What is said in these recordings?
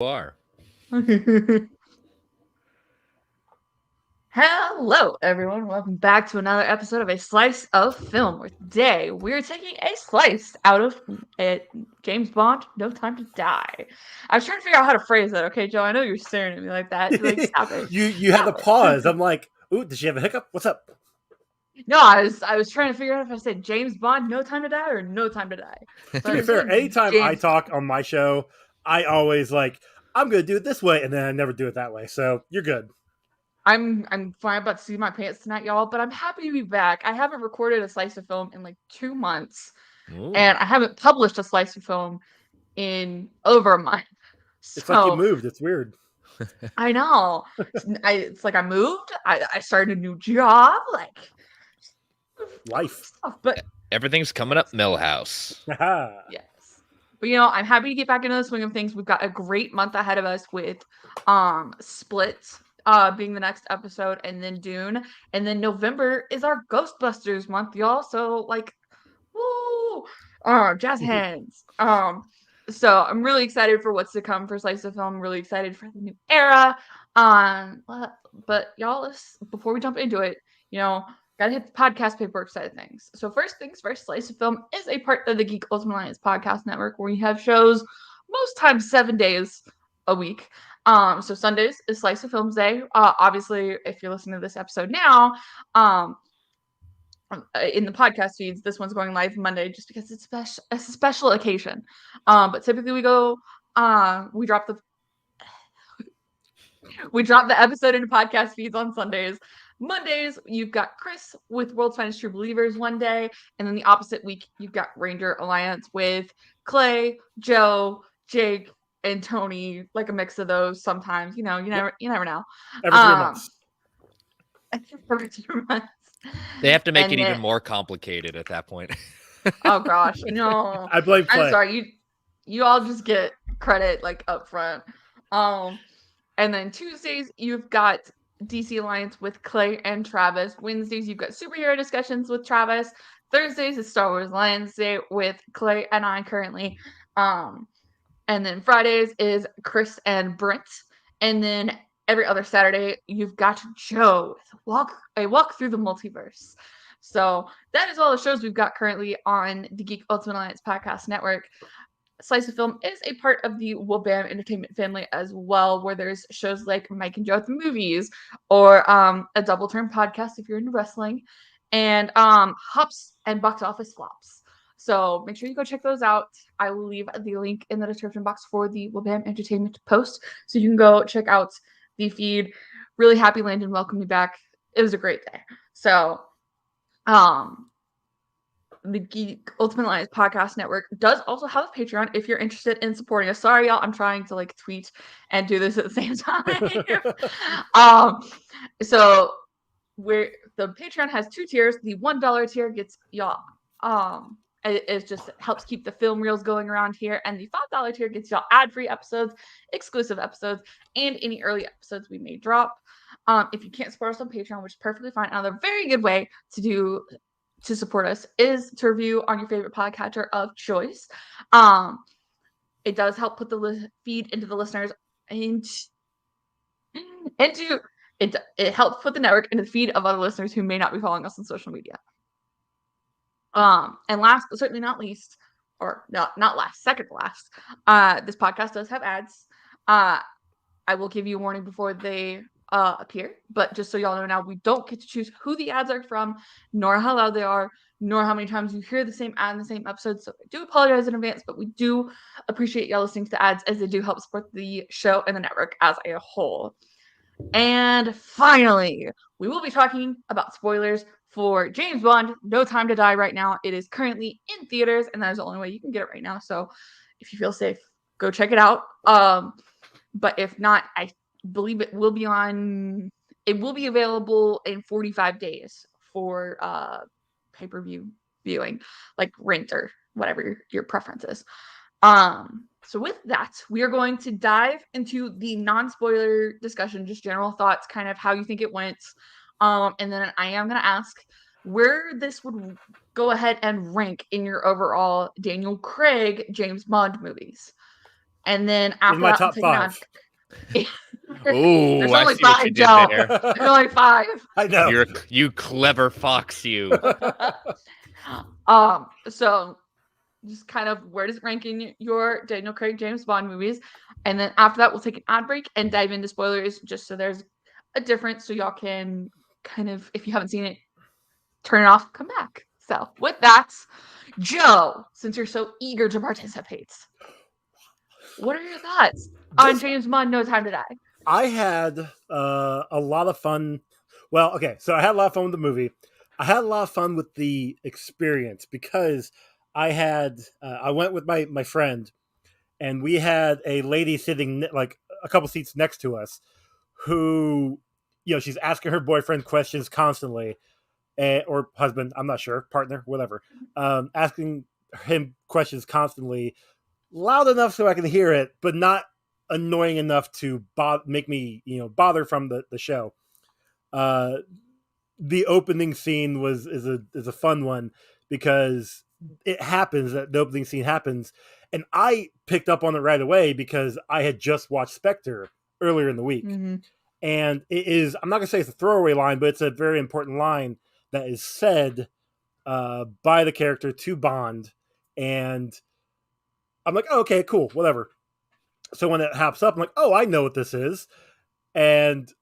Are. Hello, everyone. Welcome back to another episode of A Slice of Film, where today we're taking a slice out of James Bond, No Time to Die. I was trying to figure out how to phrase that, okay, Joe? I know you're staring at me like that. Like, stop it. you had the Stop pause. it. I'm like, ooh, did she have a hiccup? What's up? No, I was trying to figure out if I said James Bond, No Time to Die, or No Time to Die. So To I be just fair, said anytime I James Bond. talk on my show, I always I'm gonna do it this way, and then I never do it that way. So you're good. I'm fine about to see my pants tonight, y'all, but I'm happy to be back. I haven't recorded a slice of film in like 2 months. Ooh. And I haven't published a slice of film in over a month. It's like you So moved. It's weird. I know. It's like I moved. I started a new job, like Life. stuff. But Everything's coming up yes, Millhouse. yes. But I'm happy to get back into the swing of things. We've got a great month ahead of us with Split being the next episode, and then Dune, and then November is our Ghostbusters month, y'all. So like, woo! Jazz hands. So I'm really excited for what's to come for Slice of Film. I'm really excited for the new era. But y'all, before we jump into it, you know, gotta hit the podcast paperwork side of things. So first things first, Slice of Film is a part of the Geek Ultimate Alliance podcast network where we have shows most times 7 days a week. So Sundays is Slice of Films Day. Obviously, if you're listening to this episode now, in the podcast feeds, this one's going live Monday just because it's a special occasion. But typically we drop the episode into podcast feeds on Sundays. Mondays, you've got Chris with World's Finest True Believers one day, and then the opposite week, you've got Ranger Alliance with Clay, Joe, Jake, and Tony, like a mix of those sometimes. You never know. Every 3 months. Um, for 2 months. They have to make And it then, even more complicated at that point. oh gosh, no. I blame I'm Clay. sorry, you all just get credit like up front. And then Tuesdays you've got DC Alliance with Clay and Travis. Wednesdays you've got superhero discussions with Travis. Thursdays is Star Wars Alliance Day with Clay and I currently. And then Fridays is Chris and Brent. And then every other Saturday you've got Joe with a walk through the multiverse. So that is all the shows we've got currently on the Geek Ultimate Alliance Podcast Network. Slice of Film is a part of the Wabam Entertainment family as well, where there's shows like Mike and Joe at the Movies, or a Double Turn podcast if you're into wrestling, and Hops and Box Office Flops. So make sure you go check those out. I will leave the link in the description box for the Wabam Entertainment post, so you can go check out the feed. Really happy Landon welcomed me back. It was a great day. So, the Geek Ultimate Alliance Podcast Network does also have a Patreon if you're interested in supporting us. Sorry, y'all, I'm trying to like tweet and do this at the same time. So the Patreon has two tiers. The $1 tier gets y'all it just helps keep the film reels going around here, and the $5 tier gets y'all ad-free episodes, exclusive episodes, and any early episodes we may drop. If you can't support us on Patreon, which is perfectly fine, another very good way to support us is to review on your favorite podcatcher of choice. It does help put the feed into the listeners into it helps put the network into the feed of other listeners who may not be following us on social media. And last but certainly not least, or not last, second to last, this podcast does have ads. I will give you a warning before they appear, but just so y'all know now, we don't get to choose who the ads are from, nor how loud they are, nor how many times you hear the same ad in the same episode. So I do apologize in advance, but we do appreciate y'all listening to the ads, as they do help support the show and the network as a whole. And finally, we will be talking about spoilers for James Bond, No Time to Die right now. It is currently in theaters, and that is the only way you can get it right now. So if you feel safe, go check it out. But if not, I believe it will be available in 45 days for pay-per-view viewing, like rent or whatever your preference is. So with that, we are going to dive into the non-spoiler discussion, just general thoughts, kind of how you think it went. And then I am going to ask where this would go ahead and rank in your overall Daniel Craig James Bond movies. And then In after my that, we'll top take an ad 5. Oh, There's I only see what 5, you did Joe. there. There's only 5. I know. You clever fox, you. So just kind of where does it rank in your Daniel Craig James Bond movies? And then after that, we'll take an ad break and dive into spoilers just so there's a difference so y'all can kind of, if you haven't seen it, turn it off, come back. So with that, Joe, since you're so eager to participate, what are your thoughts on James Bond No Time to Die? I had a lot of fun. Well, okay, so I had a lot of fun with the movie. I had a lot of fun with the experience because I went with my friend, and we had a lady sitting like a couple seats next to us, who, she's asking her boyfriend questions constantly, or husband, I'm not sure, partner, whatever, asking him questions constantly, loud enough so I can hear it, but not annoying enough to make me bother from the show. Uh, the opening scene is a fun one because it happens that the opening scene happens, and I picked up on it right away because I had just watched Spectre earlier in the week, and it is, I'm not gonna say it's a throwaway line, but it's a very important line that is said by the character to Bond, and I'm like, oh, okay, cool, whatever. So when it hops up, I'm like, oh, I know what this is. And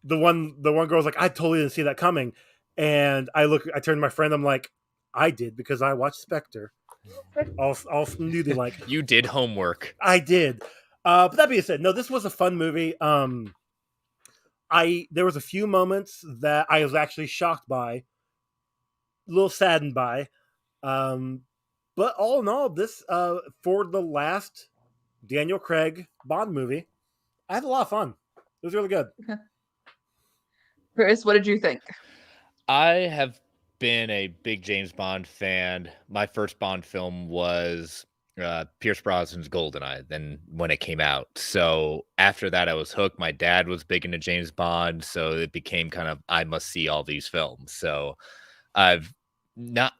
the one girl's like, I totally didn't see that coming. And I turn to my friend, I'm like, I did because I watched Spectre. All snooty like. You did homework. I did. But that being said, no, this was a fun movie. There was a few moments that I was actually shocked by, a little saddened by. But all in all, this for the last Daniel Craig Bond movie, I had a lot of fun. It was really good. Chris, what did you think? I have been a big James Bond fan. My first Bond film was Pierce Brosnan's Goldeneye, then when it came out. So after that, I was hooked. My dad was big into James Bond, so it became kind of, I must see all these films. So I've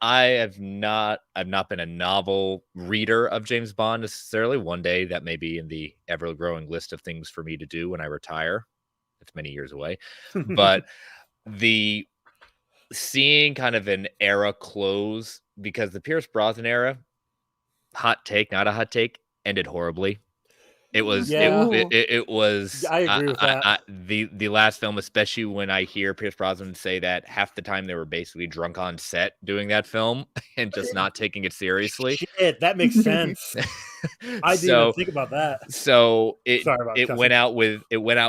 I've not been a novel reader of James Bond necessarily. One day that may be in the ever growing list of things for me to do when I retire. It's many years away, but the seeing kind of an era close, because the Pierce Brosnan era, hot take, not a hot take, ended horribly. It was it was I agree with that. The last film, especially when I hear Pierce Brosnan say that half the time they were basically drunk on set doing that film and just not taking it seriously. Shit, that makes sense. I didn't even think about that. So Sorry about it cussing. went out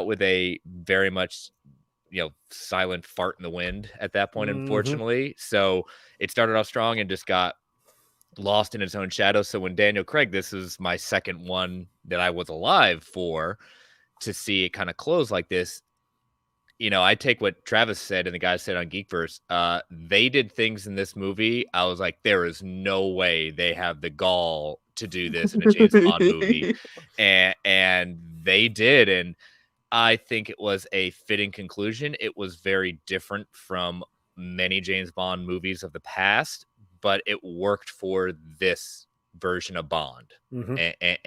with a very much silent fart in the wind at that point, unfortunately. So it started off strong and just got lost in its own shadow. So when Daniel Craig, this is my second one that I was alive for, to see it kind of close like this. I take what Travis said and the guy said on Geekverse. They did things in this movie. I was like, there is no way they have the gall to do this in a James Bond movie. And they did. And I think it was a fitting conclusion. It was very different from many James Bond movies of the past, but it worked for this version of Bond.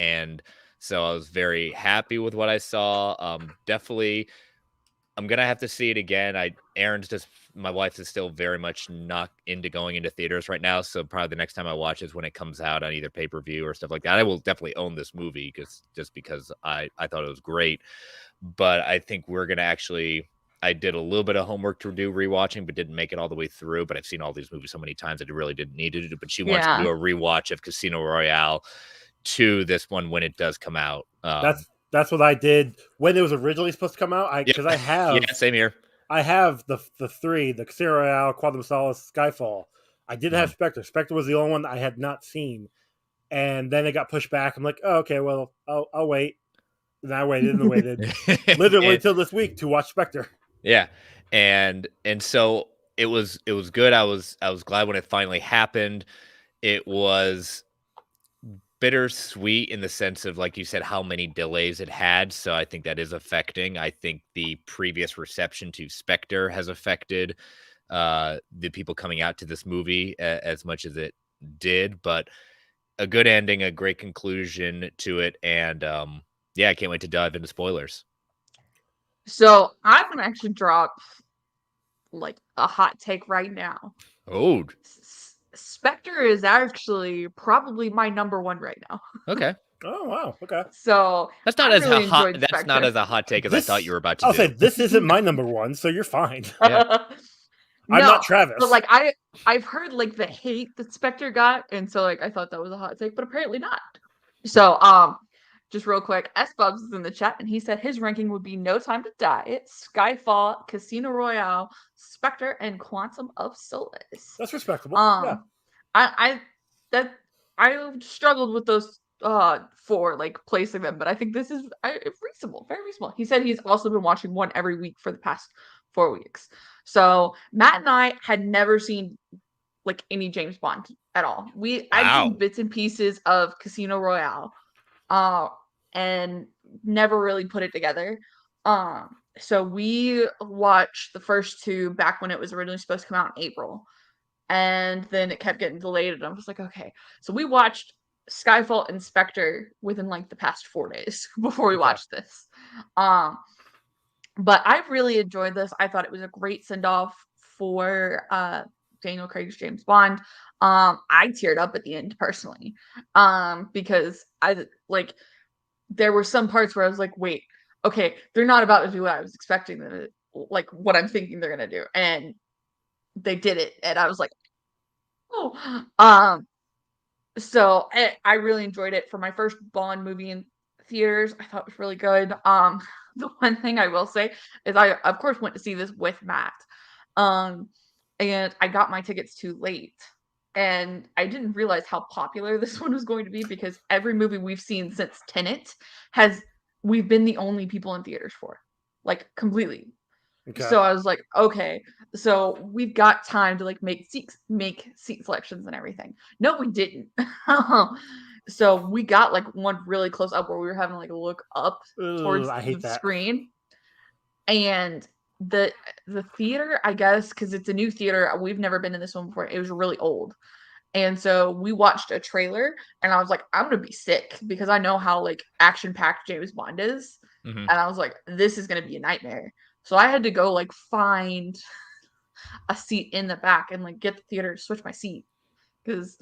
And so I was very happy with what I saw. Definitely, I'm going to have to see it again. My wife is still very much not into going into theaters right now. So probably the next time I watch is when it comes out on either pay-per-view or stuff like that. I will definitely own this movie because I thought it was great. But I think we're going to I did a little bit of homework to do rewatching, but didn't make it all the way through. But I've seen all these movies so many times that I really didn't need to do. But she wants to do a rewatch of Casino Royale to this one when it does come out. That's what I did when it was originally supposed to come out. Because I have same here. I have the three, the Casino Royale, Quantum of Solace, Skyfall. I did have Spectre. Spectre was the only one that I had not seen, and then it got pushed back. I'm like, oh, okay, well, I'll wait. And I waited and waited, literally until this week to watch Spectre. Yeah, and so it was good. I was glad when it finally happened. It was bittersweet in the sense of, like you said, how many delays it had. So I think that is affecting. I think the previous reception to Spectre has affected the people coming out to this movie as much as it did. But a good ending, a great conclusion to it, and yeah, I can't wait to dive into spoilers. So I'm gonna actually drop like a hot take right now. Oh, Spectre is actually probably my number one right now. okay. Oh wow. Okay. So That's not I as really a hot. enjoyed That's not Spectre. as a hot take as I thought you were about to I'll do. say this isn't my number one, so you're fine. Yeah. I'm not Travis. But like I've heard like the hate that Spectre got, and so like I thought that was a hot take, but apparently not. So just real quick, S Bubs is in the chat and he said his ranking would be No Time to Die, Skyfall, Casino Royale, Spectre, and Quantum of Solace. That's respectable. Yeah. I struggled with those for like placing them, but I think this is reasonable, very reasonable. He said he's also been watching one every week for the past 4 weeks. So Matt and I had never seen like any James Bond at all. I'd seen bits and pieces of Casino Royale, and never really put it together. So we watched the first two back when it was originally supposed to come out in April. And then it kept getting delayed, and I was like, okay. So we watched Skyfall and Spectre within like the past 4 days before we watched this. But I really enjoyed this. I thought it was a great send-off for Daniel Craig's James Bond. I teared up at the end personally. Because I like there were some parts where I was like, wait, okay, they're not about to do what I was expecting them to, like what I'm thinking they're gonna do. And they did it, and I was like, oh. So I really enjoyed it for my first Bond movie in theaters. I thought it was really good. The one thing I will say is I of course went to see this with Matt. And I got my tickets too late. And I didn't realize how popular this one was going to be because every movie we've seen since Tenet we've been the only people in theaters for. Like completely. Okay. So I was like, okay, so we've got time to like make seat selections and everything. No, we didn't. So we got like one really close up where we were having to like look up towards the screen. And the theater, I guess, because it's a new theater, we've never been in this one before. It was really old. And so we watched a trailer and I was like, I'm gonna be sick because I know how like action-packed James Bond is. Mm-hmm. And I was like, this is gonna be a nightmare. So I had to go like find a seat in the back and like get the theater to switch my seat. Because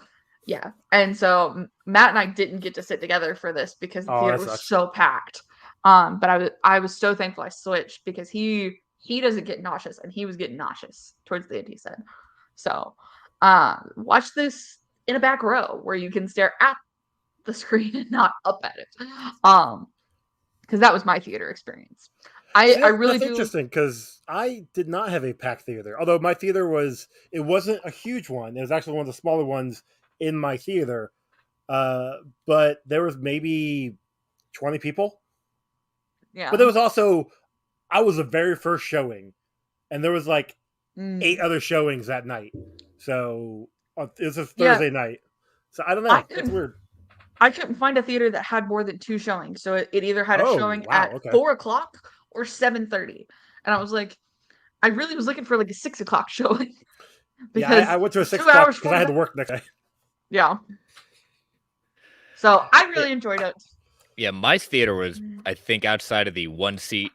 yeah. And so Matt and I didn't get to sit together for this because the theater was so packed. But I was so thankful I switched because he doesn't get nauseous and he was getting nauseous towards the end, he said. So watch this in a back row where you can stare at the screen and not up at it. Because that was my theater experience. I really that's interesting because I did not have a packed theater. Although my theater wasn't a huge one. It was actually one of the smaller ones in my theater. But there was maybe 20 people. Yeah. But there was also, I was the very first showing, and there was like 8 other showings that night. So it was a Thursday night. So I don't know. It's weird. I couldn't find a theater that had more than 2 showings. So it either had a showing at 4:00 or 7:30. And I was like, I really was looking for like a 6:00 showing. Because I went to a 6:00 because I had to work next day. Yeah. So I really enjoyed it. Yeah, my theater was, I think, outside of the one seat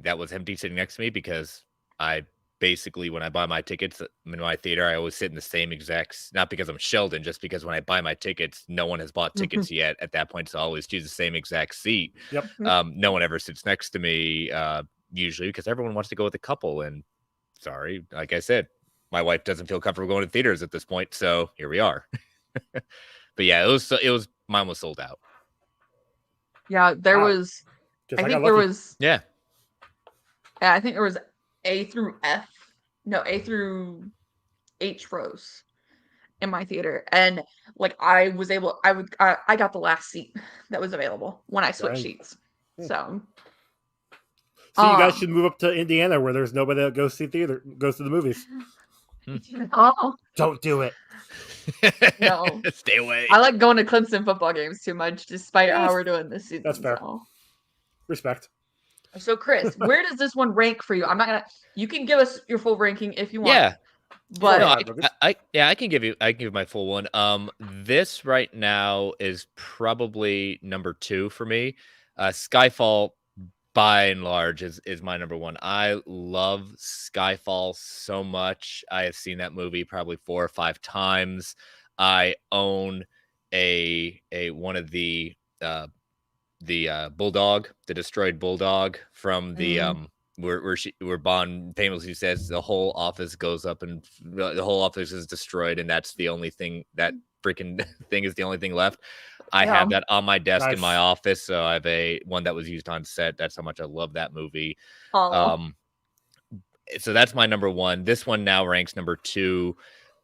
that was empty sitting next to me because I basically, when I buy my tickets in my theater, I always sit in the same exact, not because I'm Sheldon, just because when I buy my tickets, no one has bought tickets yet at that point, so I always choose the same exact seat. Yep. No one ever sits next to me, usually, because everyone wants to go with a couple, and sorry, like I said, my wife doesn't feel comfortable going to theaters at this point, so here we are. But yeah, mine was sold out. Yeah, there was. I think there was. Yeah. Yeah, I think there was A through F. No, A through H rows in my theater, and like I got the last seat that was available when I switched seats. So you guys should move up to Indiana where there's nobody that goes to the movies. Oh, don't do it. No, stay away. I like going to Clemson football games too much, despite how we're doing this season. That's fair. So. Respect. So Chris, where does this one rank for you? I'm not gonna. You can give us your full ranking if you want. Yeah. But I can give you my full one. This right now is probably number 2 for me. Skyfall by and large is my number 1. I love Skyfall so much. I have seen that movie probably 4 or 5 times. I own a one of the bulldog, the destroyed bulldog from the where Bond famously says the whole office goes up and the whole office is destroyed, and that's the only thing, that freaking thing is the only thing left. I have that on my desk in my office, so I have one that was used on set. That's how much I love that movie. So that's my number 1. This one now ranks number 2.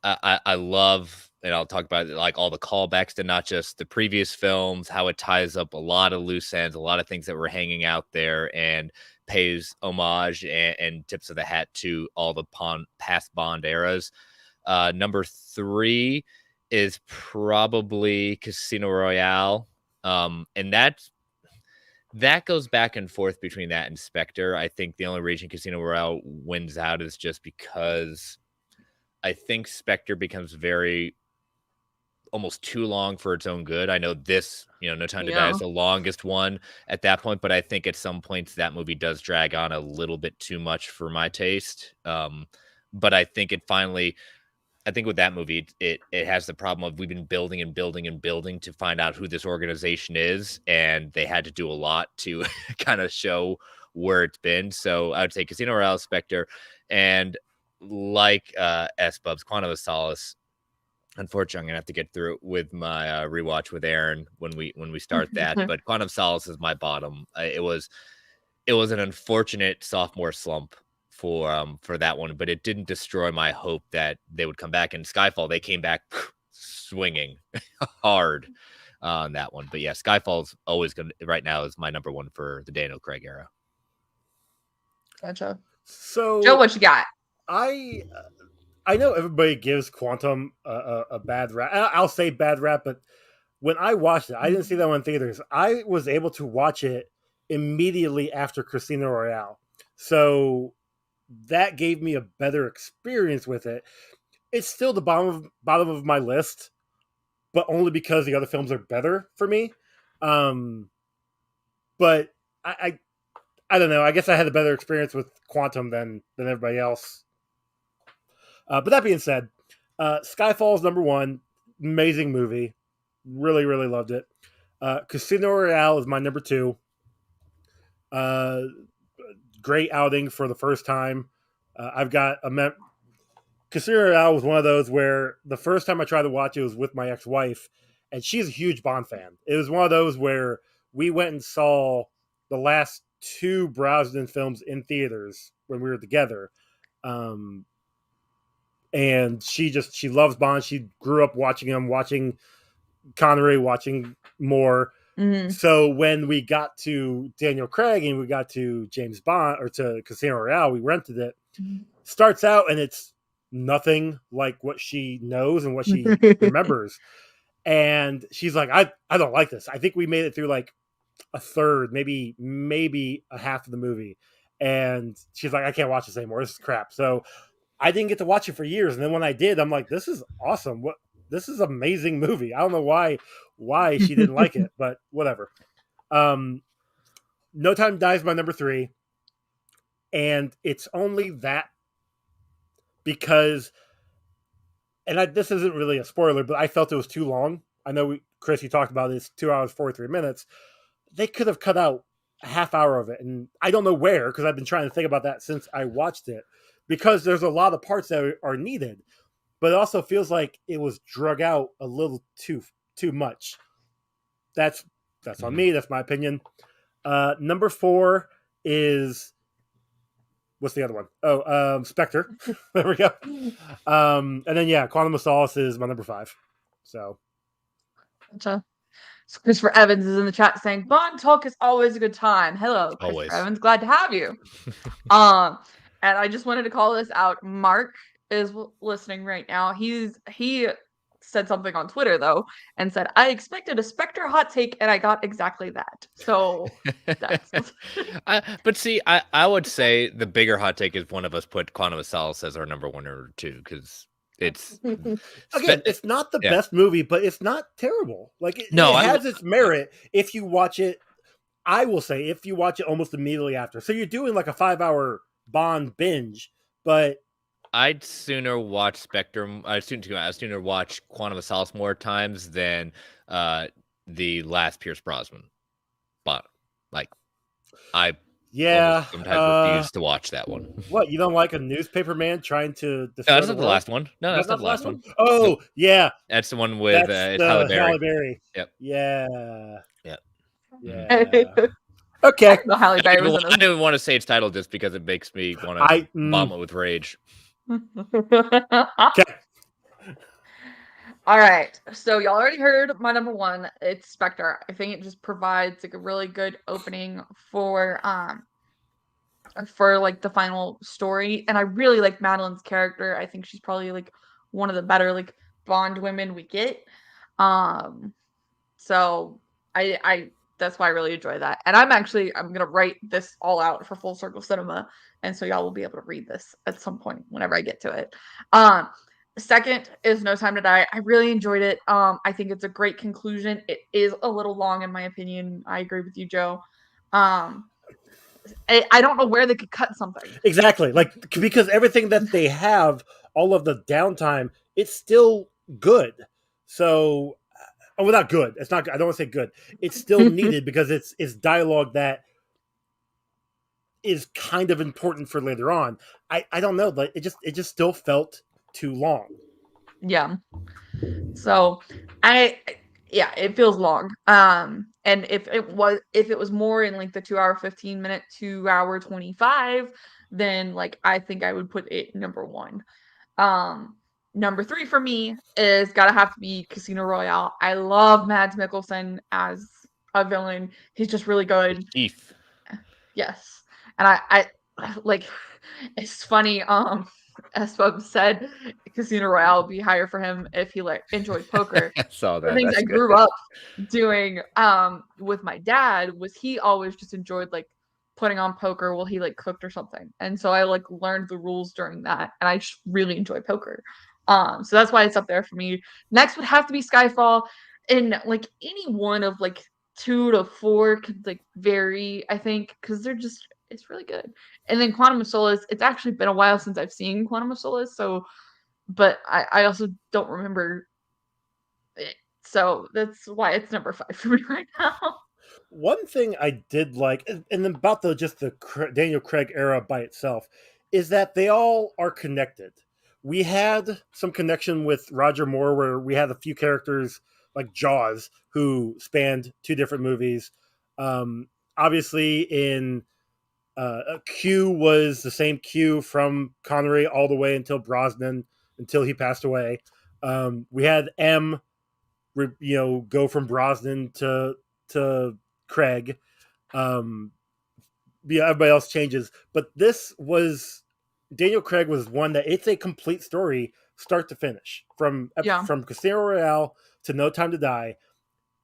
I love, and I'll talk about like all the callbacks to not just the previous films, how it ties up a lot of loose ends, a lot of things that were hanging out there, and pays homage and tips of the hat to all the past Bond eras. Number 3 is probably Casino Royale, and that goes back and forth between that and Spectre. I think the only reason Casino Royale wins out is just because I think Spectre becomes very almost too long for its own good. I know this, No Time to Die is the longest one at that point, but I think at some points that movie does drag on a little bit too much for my taste. But I think with that movie, it has the problem of we've been building and building and building to find out who this organization is, and they had to do a lot to kind of show where it's been. So I would say Casino Royale, Spectre, and like S-Bub's Quantum of Solace. Unfortunately, I'm gonna have to get through it with my rewatch with Aaron when we start that. But Quantum of Solace is my bottom. It was an unfortunate sophomore slump for that one, but it didn't destroy my hope that they would come back. In Skyfall, they came back swinging hard on that one. But yeah, Skyfall's always right now is my number 1 for the Daniel Craig era. Gotcha. So Joe, what you got? I know everybody gives Quantum a bad rap. I'll say bad rap, but when I watched it, I didn't see that one in theaters. I was able to watch it immediately after Casino Royale. So that gave me a better experience with it. It's still the bottom of my list, but only because the other films are better for me. But I don't know. I guess I had a better experience with Quantum than everybody else. But that being said, Skyfall is number 1. Amazing movie. Really, really loved it. Casino Royale is my number 2. Great outing for the first time. I've got Casino Royale was one of those where the first time I tried to watch it was with my ex-wife, and she's a huge Bond fan. It was one of those where we went and saw the last 2 Brosnan films in theaters when we were together. And she loves Bond. She grew up watching him, watching Connery, watching Moore. Mm-hmm. So when we got to Daniel Craig and we got to James Bond or to Casino Royale, we rented it. Mm-hmm. Starts out and it's nothing like what she knows and what she remembers. And she's like, I don't like this. I think we made it through like a third, maybe a half of the movie. And she's like, I can't watch this anymore. This is crap. So I didn't get to watch it for years. And then when I did, I'm like, this is awesome. This is an amazing movie. I don't know why she didn't like it, but whatever. No Time to Die is my number 3. And it's only that because, and this isn't really a spoiler, but I felt it was too long. I know, Chris, you talked about this 2 hours, 43 minutes. They could have cut out a half hour of it. And I don't know where, because I've been trying to think about that since I watched it. Because there's a lot of parts that are needed, but it also feels like it was drug out a little too much. That's on me. That's my opinion. Number 4 is, what's the other one? Oh, Spectre. There we go. And then Quantum of Solace is my number 5. So, gotcha. So Christopher Evans is in the chat saying, Bond talk is always a good time. Hello, always. Christopher Evans. Glad to have you. And I just wanted to call this out. Mark is listening right now. He said something on Twitter though and said, I expected a Spectre hot take and I got exactly that. So that's but see, I would say the bigger hot take is one of us put Quantum of Solace as our number 1 or 2 because it's again, it's not the best movie, but it's not terrible. Like it has its merit if you watch it. I will say if you watch it almost immediately after. So you're doing like a 5-hour Bond binge, but I'd sooner watch Spectre. I'd sooner watch Quantum of Solace more times than the last Pierce Brosnan. But like, I sometimes refuse to watch that one. What, you don't like a newspaper man trying to destroy No, that's not the last one. No, that's not the last one. Oh, nope. Yeah. That's the one with Halle Berry. Yep. Yeah. Yep. Yeah. Okay. Halle Berry I didn't even want to say its title just because it makes me want to vomit with rage. Okay. All right. So y'all already heard my number 1. It's Spectre. I think it just provides like a really good opening for like the final story. And I really like Madeline's character. I think she's probably like one of the better like Bond women we get. So I that's why I really enjoy that. And I'm gonna write this all out for Full Circle Cinema, and so y'all will be able to read this at some point whenever I get to it. Second is No Time to Die. I really enjoyed it. I think it's a great conclusion. It is a little long in my opinion. I agree with you, Joe. I don't know where they could cut something. Exactly. Like, because everything that they have, all of the downtime, it's still good. So, well, not good. It's not. I don't want to say good. It's still needed because it's dialogue that is kind of important for later on. I don't know, but it just still felt too long. Yeah. So it feels long. And if it was more in like the 2-hour 15-minute, 2-hour 25, then like I think I would put it number 1. Number 3 for me is gotta have to be Casino Royale. I love Mads Mikkelsen as a villain. He's just really good. Keith. Yes. And I like it's funny, as Bob said, Casino Royale would be higher for him if he enjoyed poker. I saw that. The things I grew up doing with my dad was he always just enjoyed like putting on poker while he like cooked or something. And so I like learned the rules during that, and I just really enjoy poker. So that's why it's up there for me. Next would have to be Skyfall, and like any one of like 2 to 4 could like vary, I think, because it's really good. And then Quantum of Solace, it's actually been a while since I've seen Quantum of Solace, so but I also don't remember it. So that's why it's number 5 for me right now. One thing I did like, and about the Daniel Craig era by itself, is that they all are connected. We had some connection with Roger Moore where we had a few characters like Jaws who spanned 2 different movies. Obviously, in Q was the same Q from Connery all the way until Brosnan, until he passed away. We had M, go from Brosnan to Craig. Everybody else changes, but this was Daniel Craig was one that it's a complete story, start to finish, from Casino Royale to No Time to Die.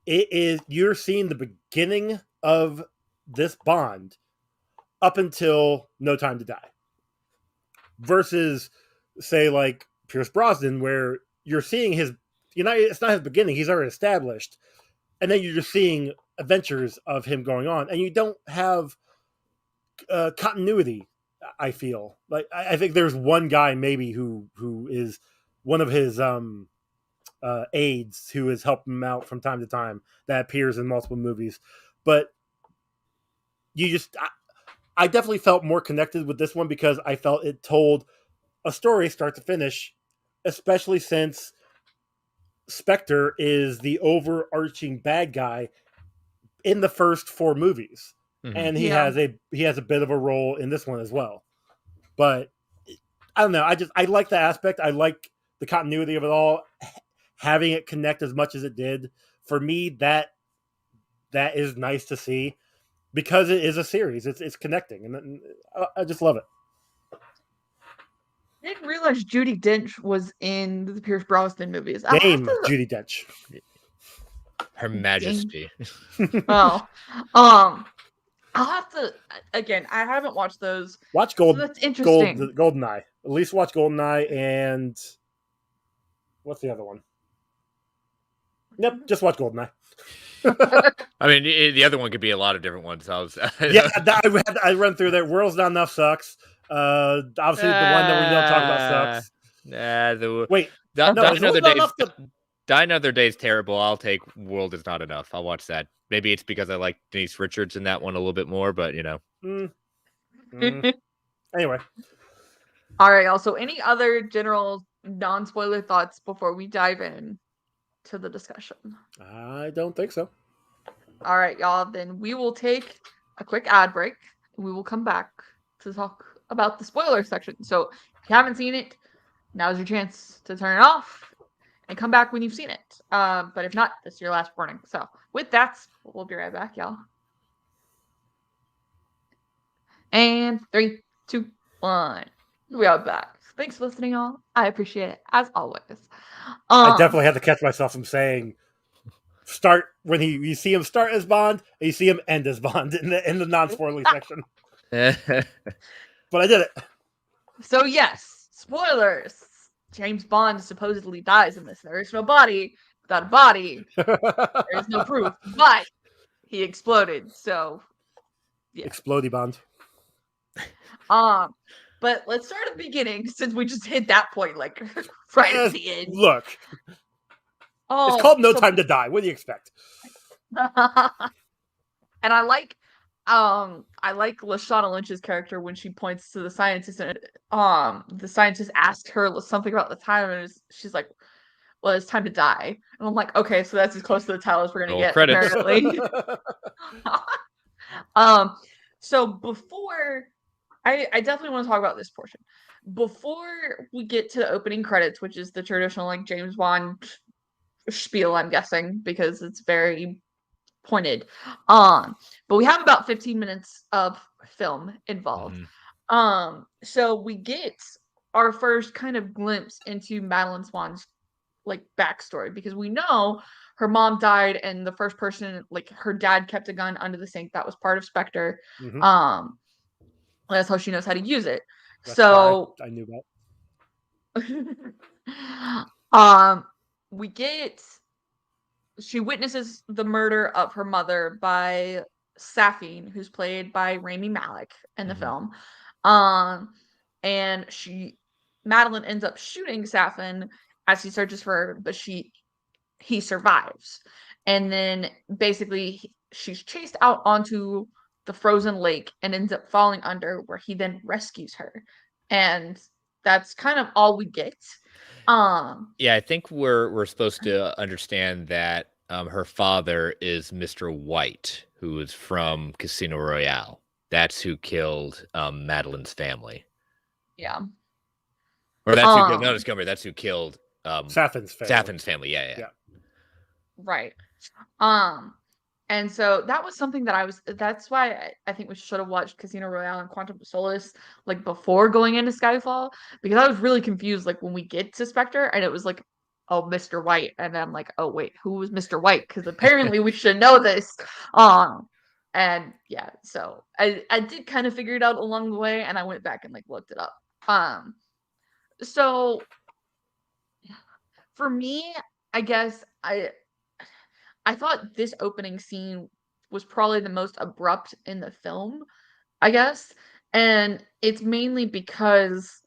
You're seeing the beginning of this Bond up until No Time to Die, versus say like Pierce Brosnan, where you're seeing it's not his beginning, he's already established, and then you're just seeing adventures of him going on, and you don't have continuity. I feel like I think there's one guy maybe who is one of his aides who has helped him out from time to time that appears in multiple movies, but I definitely felt more connected with this one because I felt it told a story start to finish, especially since Spectre is the overarching bad guy in the first 4 movies. Mm-hmm. And he has a bit of a role in this one as well. But I don't know. I like the aspect. I like the continuity of it all. Having it connect as much as it did, for me, that is nice to see because it is a series. It's connecting, and I just love it. I didn't realize Judi Dench was in the Pierce Brosnan movies. I'll have Dame to. Judi Dench. Her Majesty. Oh, I'll have to. Again, I haven't watched those. Watch So that's interesting. Goldeneye. At least watch Goldeneye and what's the other one? Yep, just watch Goldeneye. I mean, the other one could be a lot of different ones. Yeah, I run through there. World's Not Enough sucks. Obviously, the one that we don't talk about sucks. Wait, Die no, is Another World's Not Day's Enough Die Another Day's terrible. I'll take World Is Not Enough. I'll watch that. Maybe it's because I like Denise Richards in that one a little bit more, but you know. Anyway. All right. Also, any other general non-spoiler thoughts before we dive in to the discussion? I don't think so. All right, y'all. Then we will take a quick ad break. And we will come back to talk about the spoiler section. So if you haven't seen it, now's your chance to turn it off and come back when you've seen it. But if not, this is your last warning. So with that, we'll be right back, y'all. And 3, 2, 1. We are back. Thanks for listening, y'all. I appreciate it as always. I definitely had to catch myself from saying start when you see him start as Bond and you see him end as Bond in the non-spoiler section. But I did it. So yes, spoilers. James Bond supposedly dies in this. There is no body without a body. There is no proof, but he exploded. So yeah. Explodey Bond. But let's start at the beginning since we just hit that point, like right at the end. Look, it's called No Time to Die. What do you expect? And I like Lashana Lynch's character when she points to the scientist and the scientist asks her something about the time and she's like, well, it's time to die. And I'm like, okay, so that's as close to the title as we're gonna get, credits. Apparently. So before I definitely want to talk about this portion. Before we get to the opening credits, which is the traditional like James Bond spiel, I'm guessing, because it's very pointed. But we have about 15 minutes of film involved. So we get our first kind of glimpse into Madeline Swan's like backstory, because we know her mom died and the first person, like her dad, kept a gun under the sink that was part of Spectre. That's how she knows how to use it. That's so I knew that. She witnesses the murder of her mother by Safin, who's played by Rami Malek in the film. And Madeline ends up shooting Safin as he searches for her, but he survives. And then basically she's chased out onto the frozen lake and ends up falling under, where he then rescues her. And that's kind of all we get. Yeah, I think we're supposed to understand that her father is Mr. White, who is from Casino Royale. That's who killed Madeline's family. Yeah. Or that's who killed Montgomery. That's who killed Safin's family. Safin's family. Yeah. Right. And so that was something that that's why I think we should have watched Casino Royale and Quantum of Solace like before going into Skyfall, because I was really confused like when we get to Spectre and it was like, oh, Mr. White, and I'm like, oh wait, who was Mr. White? Because apparently we should know this. And yeah, so I did kind of figure it out along the way, and I went back and like looked it up. So for me, I guess I thought this opening scene was probably the most abrupt in the film, I guess. And it's mainly because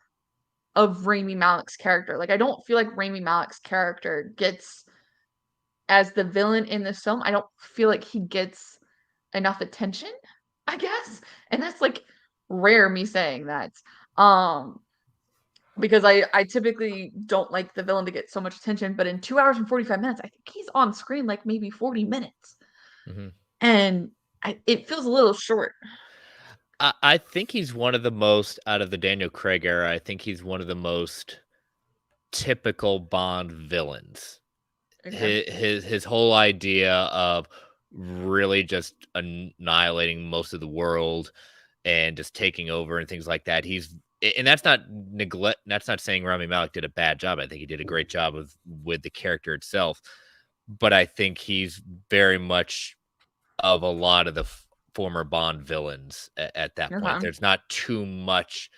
of Rami Malek's character. Like, I don't feel like Rami Malek's character gets, as the villain in this film, I don't feel like he gets enough attention, I guess. And that's like rare me saying that. Because I typically don't like the villain to get so much attention, but in 2 hours and 45 minutes, I think he's on screen like maybe 40 minutes. And it feels a little short. I think he's one of the most, out of the Daniel Craig era, I think he's one of the most typical Bond villains. Okay. His whole idea of really just annihilating most of the world, and just taking over and things like that. And that's not neglect. That's not saying Rami Malek did a bad job. I think he did a great job with the character itself. But I think he's very much of a lot of the former Bond villains at that point. Okay. There's not too much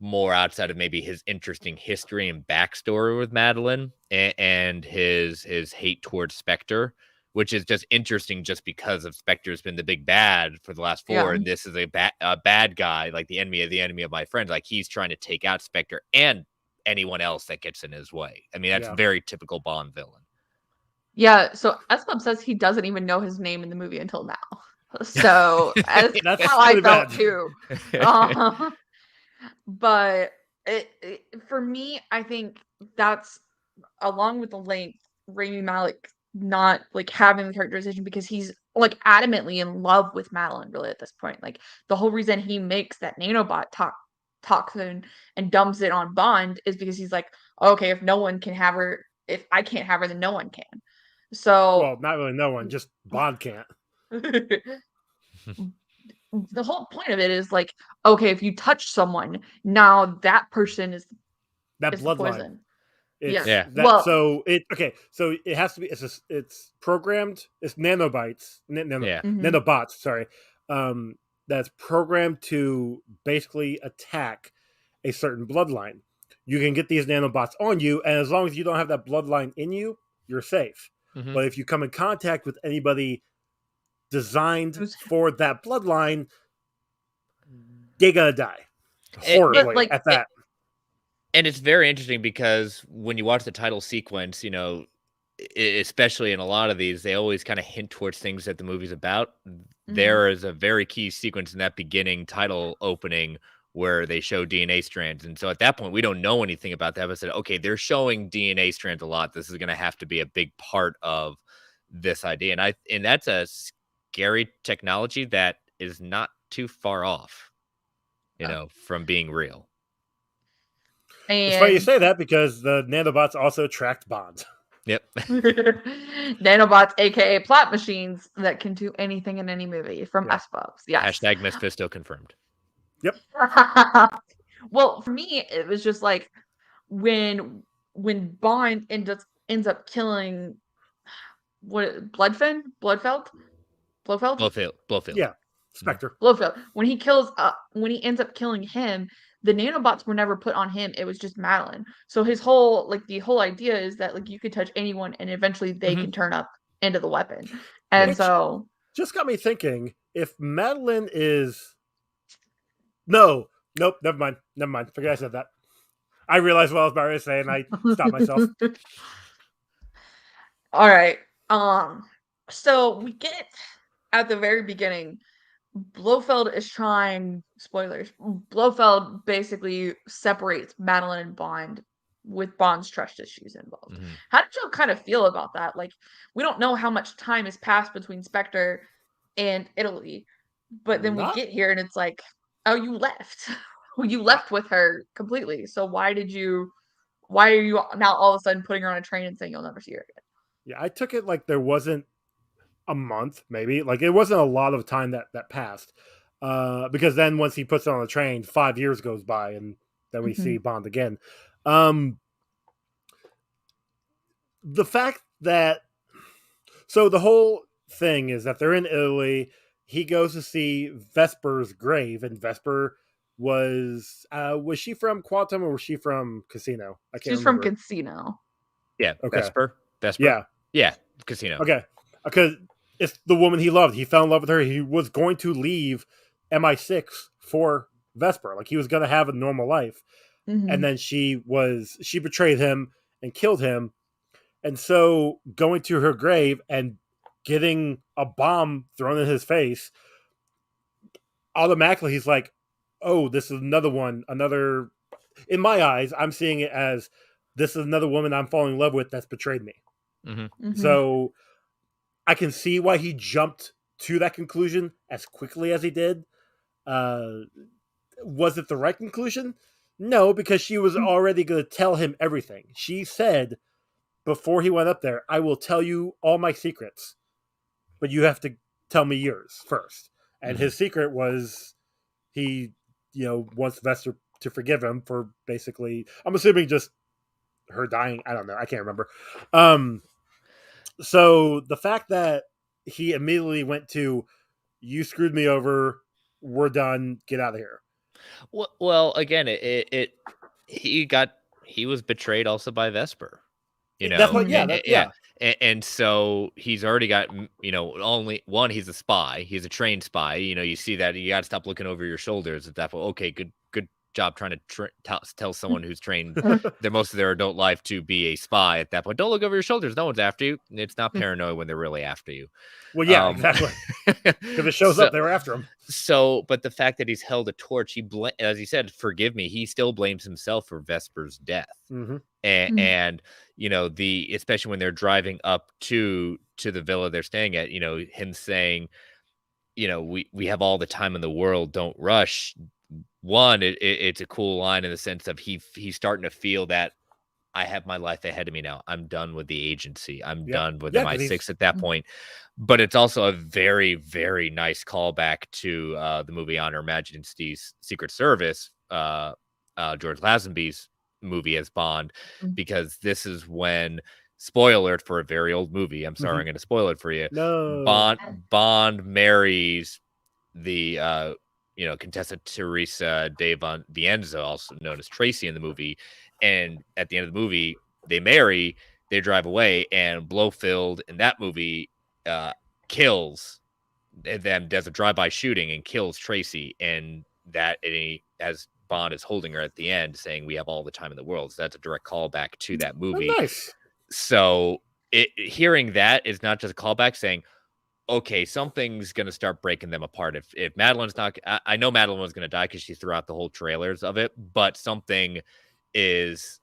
more outside of maybe his interesting history and backstory with Madeline and his hate towards Spectre, which is just interesting just because of Spectre's been the big bad for the last 4, Yeah. and this is a bad guy, like the enemy of my friends. Like he's trying to take out Spectre and anyone else that gets in his way. I mean, that's very typical Bond villain. Yeah, so Esclub says he doesn't even know his name in the movie until now. So that's how I felt too. But for me, I think that's along with the length, Rami Malek not like having the characterization because he's like adamantly in love with Madeline really at this point. Like the whole reason he makes that nanobot toxin and dumps it on Bond is because he's like, okay, if no one can have her, if I can't have her, then no one can. So well, not really no one, just Bond can't. The whole point of it is like, okay, if you touch someone, now that person is that is bloodline. poison. Yeah. So it has to be. It's programmed. It's nanobots. Nanobots. Sorry. That's programmed to basically attack a certain bloodline. You can get these nanobots on you, and as long as you don't have that bloodline in you, you're safe. Mm-hmm. But if you come in contact with anybody designed for that bloodline, they're gonna die horribly at that. And it's very interesting because when you watch the title sequence, you know, especially in a lot of these, they always kind of hint towards things that the movie's about. Mm-hmm. There is a very key sequence in that beginning title opening where they show DNA strands. And so at that point, we don't know anything about that. But I said, okay, they're showing DNA strands a lot. This is going to have to be a big part of this idea. And that's a scary technology that is not too far off, you know, from being real. It's funny you say that because the nanobots also tracked Bond. Yep. Nanobots, aka plot machines that can do anything in any movie from S-Bubs. Yes. Hashtag Miss Fisto confirmed. Yep. Well, for me, it was just like when Bond ends up killing Blofeld. Yeah. Spectre. Blofeld. When he ends up killing him, the nanobots were never put on him. It was just Madeline. So the whole idea is that like you could touch anyone and eventually they can turn up into the weapon. And so just got me thinking, if Madeline is nope, never mind. Forget I said that. I realized what I was about to say and I stopped myself. All right. So we get at the very beginning, Blofeld is trying, spoilers, Blofeld basically separates Madeline and Bond with Bond's trust issues involved. Mm-hmm. How did you kind of feel about that? Like, we don't know how much time has passed between Spectre and Italy, but then we get here and it's like, oh, you left. You left with her completely. So why are you now all of a sudden putting her on a train and saying you'll never see her again? Yeah, I took it like there wasn't a month, maybe. Like it wasn't a lot of time that passed. Because then once he puts it on the train, 5 years goes by and then we see Bond again. The fact that the whole thing is that they're in Italy. He goes to see Vesper's grave, and Vesper was she from Quantum or was she from Casino? I can't remember. She's from Casino. Yeah. Okay. Vesper. Yeah. Casino. Okay. Because it's the woman he loved. He fell in love with her. He was going to leave MI6 for Vesper. Like he was going to have a normal life. Mm-hmm. And then she betrayed him and killed him. And so going to her grave and getting a bomb thrown in his face, automatically he's like, oh, this is another one. In my eyes, I'm seeing it as this is another woman I'm falling in love with that's betrayed me. Mm-hmm. Mm-hmm. So I can see why he jumped to that conclusion as quickly as he did. Was it the right conclusion? No, because she was already going to tell him everything. She said before he went up there, I will tell you all my secrets, but you have to tell me yours first. And his secret was he, wants Vesper to forgive him for basically, I'm assuming just her dying. I don't know. I can't remember. So the fact that he immediately went to, you screwed me over, we're done, get out of here. Well, again, he was betrayed also by Vesper. That's what, yeah. And so he's already got, only one, he's a spy. He's a trained spy. You see that you got to stop looking over your shoulders at that point. Okay, good job trying to tell someone who's trained most of their adult life to be a spy at that point. Don't look over your shoulders. No one's after you. It's not paranoia when they're really after you. Well, yeah, exactly. Because it shows up, they were after him. So, but the fact that he's held a torch, as he said, forgive me, he still blames himself for Vesper's death. Mm-hmm. And especially when they're driving up to the villa they're staying at, him saying, we have all the time in the world, don't rush. One, it's a cool line in the sense of he's starting to feel that I have my life ahead of me now. I'm done with the agency. I'm done with MI6 at that point. But it's also a very, very nice callback to the movie On Her Majesty's Secret Service, George Lazenby's movie as Bond, because this is when, spoiler alert for a very old movie, I'm sorry, I'm going to spoil it for you. No. Bond marries the contestant Teresa de Vienza, also known as Tracy in the movie, and at the end of the movie they marry, they drive away, and Blofeld in that movie kills them, does a drive-by shooting and kills Tracy, and as Bond is holding her at the end saying we have all the time in the world. So that's a direct callback to that movie. Oh, nice. So hearing that is not just a callback saying, okay, something's going to start breaking them apart. If Madeline's not, I know Madeline was going to die because she threw out the whole trailers of it, but something is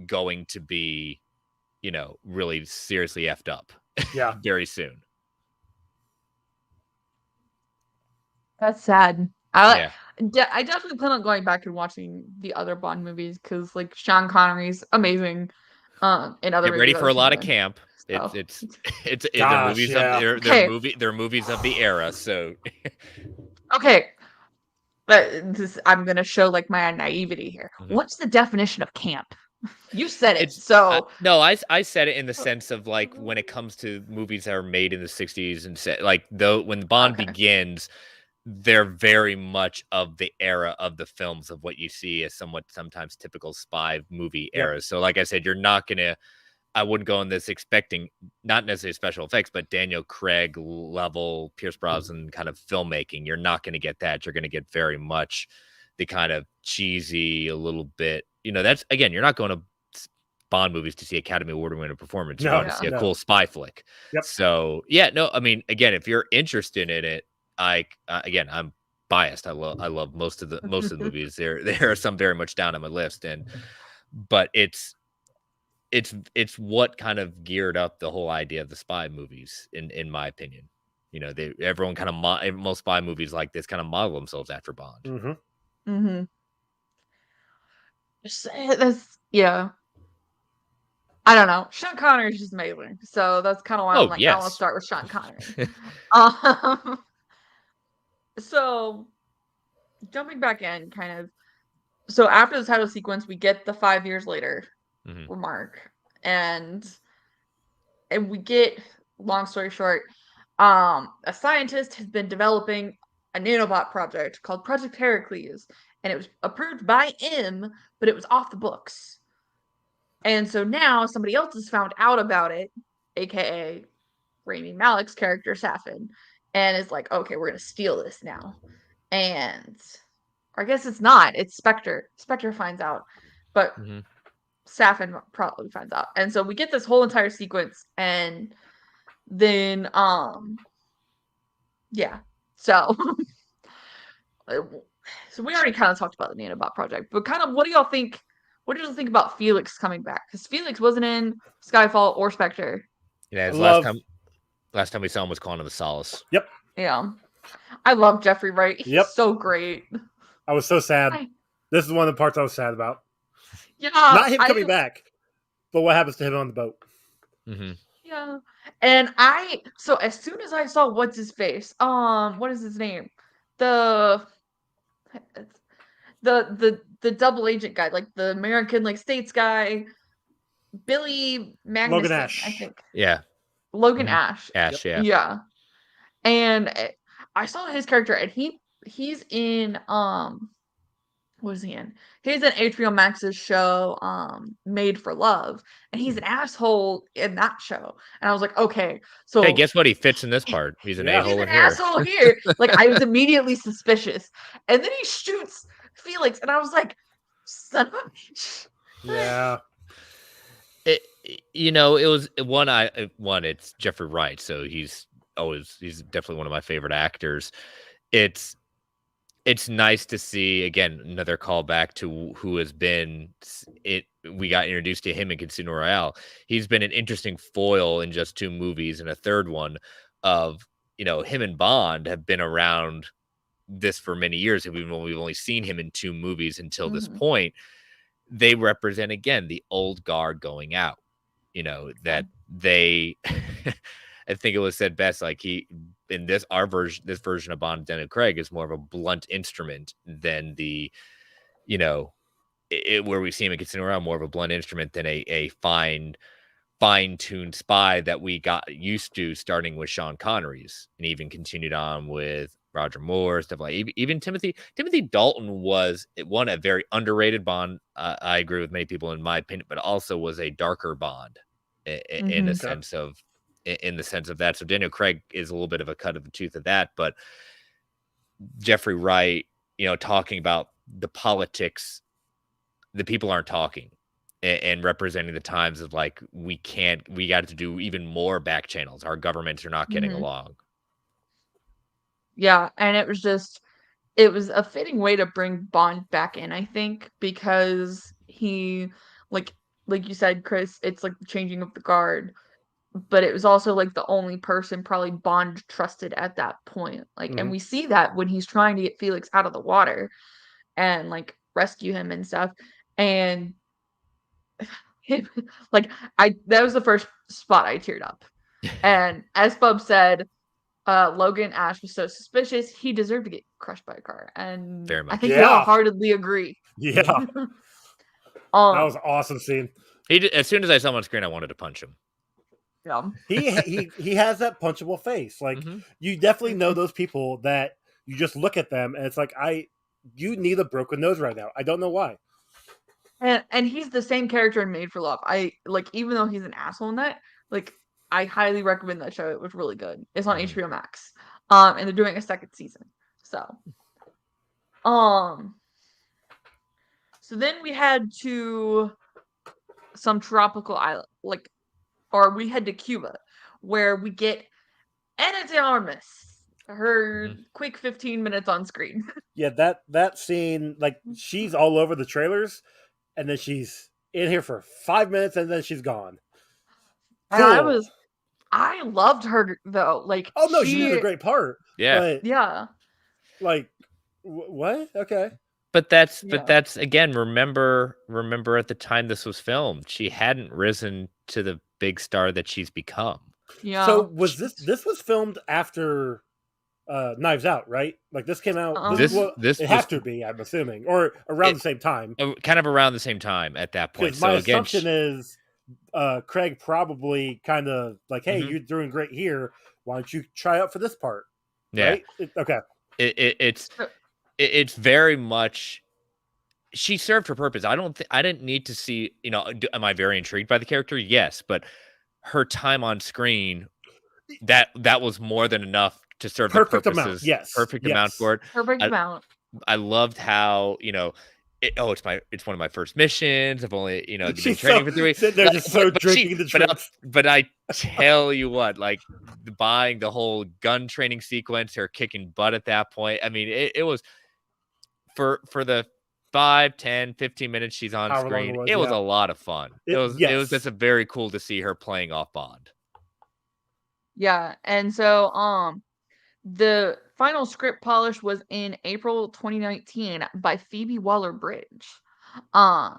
going to be, really seriously effed up. Yeah. Very soon. That's sad. I definitely plan on going back and watching the other Bond movies because, like, Sean Connery's amazing. In other Get ready for a lot of camp. So. It's Gosh, they're movies of the era. So okay, but I'm gonna show like my naivety here. Mm-hmm. What's the definition of camp? You said it. No, I said it in the sense of like when it comes to movies that are made in the 60s and like when Bond begins, they're very much of the era of the films of what you see as sometimes typical spy movie eras. So like I said, I wouldn't go in this expecting not necessarily special effects, but Daniel Craig level, Pierce Brosnan kind of filmmaking. You're not going to get that. You're going to get very much the kind of cheesy, a little bit, that's, again, you're not going to Bond movies to see Academy Award winning performance. You're going to see a cool spy flick. Yep. So I mean, again, if you're interested in it, I'm biased. I love most of the movies. There are some very much down on my list, but it's what kind of geared up the whole idea of the spy movies, in my opinion. Everyone kind of most spy movies like this kind of model themselves after Bond. Mm-hmm. Mm-hmm. I don't know. Sean Connery is just amazing, so that's kind of why I want to start with Sean Connery. So jumping back in, kind of. So after the title sequence, we get the 5 years later remark, and we get, long story short, a scientist has been developing a nanobot project called Project Heracles, and it was approved by M, but it was off the books. And so now somebody else has found out about it, aka Rami Malek's character Safin, and is like, okay, we're gonna steal this now. And I guess it's not. It's Spectre. Spectre finds out, but Safin probably finds out. And so we get this whole entire sequence, and then So so we already kind of talked about the nanobot project, but kind of what do y'all think? What did you think about Felix coming back? Because Felix wasn't in Skyfall or Spectre. Yeah, last time we saw him was Quantum of Solace. Yep. Yeah. I love Jeffrey Wright. He's so great. I was so sad. This is one of the parts I was sad about. Yeah. Not him coming back, but what happens to him on the boat. Mm-hmm. Yeah. And so as soon as I saw what's his face, what is his name? It's the double agent guy, like the American like States guy, Billy Logan Magnuson, Ash. I think. Yeah. Logan Mhm. Ash. Ash, yeah. Yeah. And I saw his character, and he's in what is he in? He's in HBO Max's show Made for Love, and he's an asshole in that show. And I was like, okay, Hey, so guess what? He fits in this part. He's an Yeah. he's a-hole an in here. asshole here. Like I was immediately suspicious, and then he shoots Felix, and I was like, son of a bitch. Yeah. It was one, it's Jeffrey Wright, so he's definitely one of my favorite actors. It's nice to see, again, another callback to who has been it. We got introduced to him in Casino Royale. He's been an interesting foil in just 2 movies and a third one of, him and Bond have been around this for many years, and we've only seen him in 2 movies until this point. They represent, again, the old guard going out, that they I think it was said best, like in this version of Bond, Daniel Craig is more of a blunt instrument than the, where we see him in Casino Royale, more of a blunt instrument than a fine-tuned spy that we got used to, starting with Sean Connery's, and even continued on with Roger Moore, stuff like even Timothy Dalton was a very underrated Bond. I agree with many people in my opinion, but also was a darker Bond in the sense of that. So Daniel Craig is a little bit of a cut of the tooth of that, but Jeffrey Wright, talking about the politics, the people aren't talking, and representing the times of like, we got to do even more back channels. Our governments are not getting along. Yeah, and it was a fitting way to bring Bond back in, I think, because he like you said, Chris, it's like the changing of the guard, but it was also like the only person probably Bond trusted at that point. Like, and we see that when he's trying to get Felix out of the water and like rescue him and stuff. And like that was the first spot I teared up. And as Bub said, Logan Ash was so suspicious, he deserved to get crushed by a car. And Very much. I think we all heartedly agree. Yeah. That was an awesome scene. As soon as I saw him on screen, I wanted to punch him. Yeah. He has that punchable face. Like you definitely know those people that you just look at them and it's like, you need a broken nose right now. I don't know why. And he's the same character in Made for Love. I like, even though he's an asshole in that, like, I highly recommend that show. It was really good. It's on HBO Max. And they're doing a second season. So then we head to some tropical island, or we head to Cuba, where we get Ana de Armas, her quick 15 minutes on screen. Yeah, that scene, like, she's all over the trailers, and then she's in here for 5 minutes, and then she's gone. Cool. And I loved her though. Like, oh no, she did a great part. Yeah, but, yeah. Like, what? Okay. But that's again, remember at the time this was filmed, she hadn't risen to the big star that she's become. Yeah. So was this was filmed after Knives Out, right? Like, this came out. This has to be, I'm assuming, or around the same time. Kind of around the same time at that point. So my assumption is Craig probably kind of like, hey, you're doing great here. Why don't you try out for this part? Yeah. Right? Okay. It's very much, she served her purpose. I didn't need to see, am I very intrigued by the character? Yes, but her time on screen, that was more than enough to serve perfect the purposes. Amount. Yes. Perfect amount for it. Perfect amount. I loved how, it's one of my first missions. I've only, been training for 3 weeks. They're just drinking the drinks. But I tell you what, like, buying the whole gun training sequence, her kicking butt at that point. I mean, it was for the 5, 10, 15 minutes she's on screen. It was a lot of fun. It was just very cool to see her playing off Bond. Yeah, and so the final script polish was in April 2019 by Phoebe Waller-Bridge. So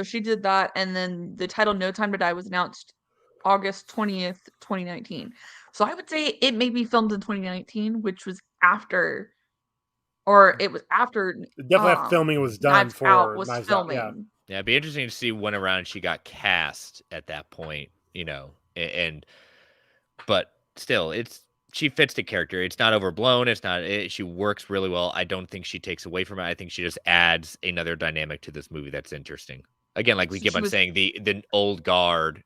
she did that, and then the title No Time to Die was announced August 20th, 2019. So I would say it may be filmed in 2019, which was after or it was after. Definitely after filming was done Knives for Out was Knives filming. Out. Yeah, it'd be interesting to see when around she got cast at that point, but still, she fits the character. It's not overblown. She works really well. I don't think she takes away from it. I think she just adds another dynamic to this movie that's interesting. Again, like we keep on saying, the old guard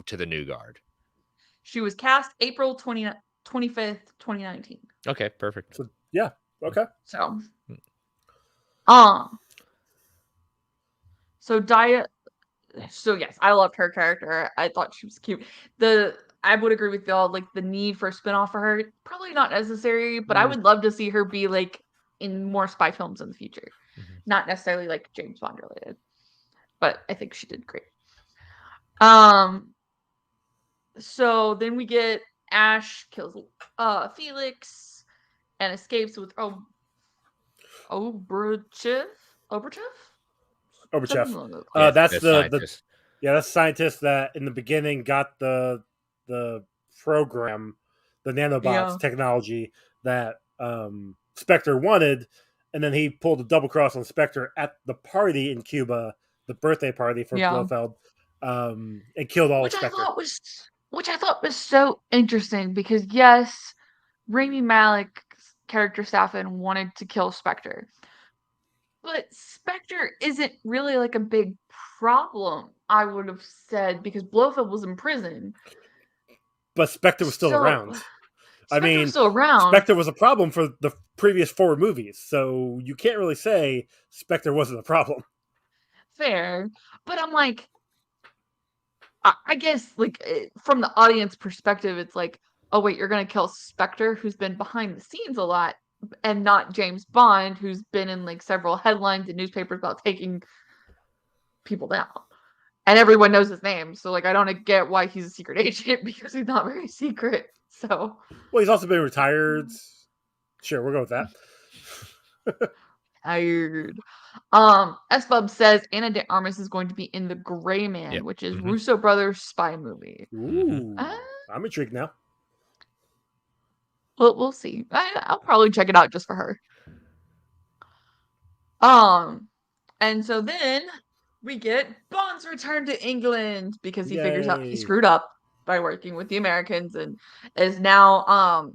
to the new guard. She was cast April 25th, 2019. Okay, perfect. So, yeah. Okay. So, so yes, I loved her character. I thought she was cute. I would agree with y'all, like the need for a spinoff for her, probably not necessary, but I would love to see her be like in more spy films in the future. Not necessarily like James Bond related. But I think she did great. So then we get Ash kills Felix and escapes with Oberchev. That's the scientist that in the beginning got the program, the nanobots technology that Spectre wanted, and then he pulled a double cross on Spectre at the party in Cuba, the birthday party for Blofeld, and killed all of Spectre. Which I thought was so interesting because yes, Rami Malek's character Safin wanted to kill Spectre. But Spectre isn't really like a big problem, I would have said, because Blofeld was in prison. But Spectre was still around. Spectre was still around. Spectre was a problem for the previous 4 movies, so you can't really say Spectre wasn't a problem. Fair. But I'm like, I guess, like, from the audience perspective, it's like, oh, wait, you're going to kill Spectre, who's been behind the scenes a lot, and not James Bond, who's been in like several headlines in newspapers about taking people down, and everyone knows his name. So like, I don't get why he's a secret agent because he's not very secret. So well, he's also been retired. Sure, we'll go with that. Tired. S-Bub says Ana de Armas is going to be in The Gray Man, which is Russo brothers spy movie. Ooh, I'm intrigued now. Well, we'll see. I'll probably check it out just for her. And so then we get Bond's return to England because he figures out he screwed up by working with the Americans and is now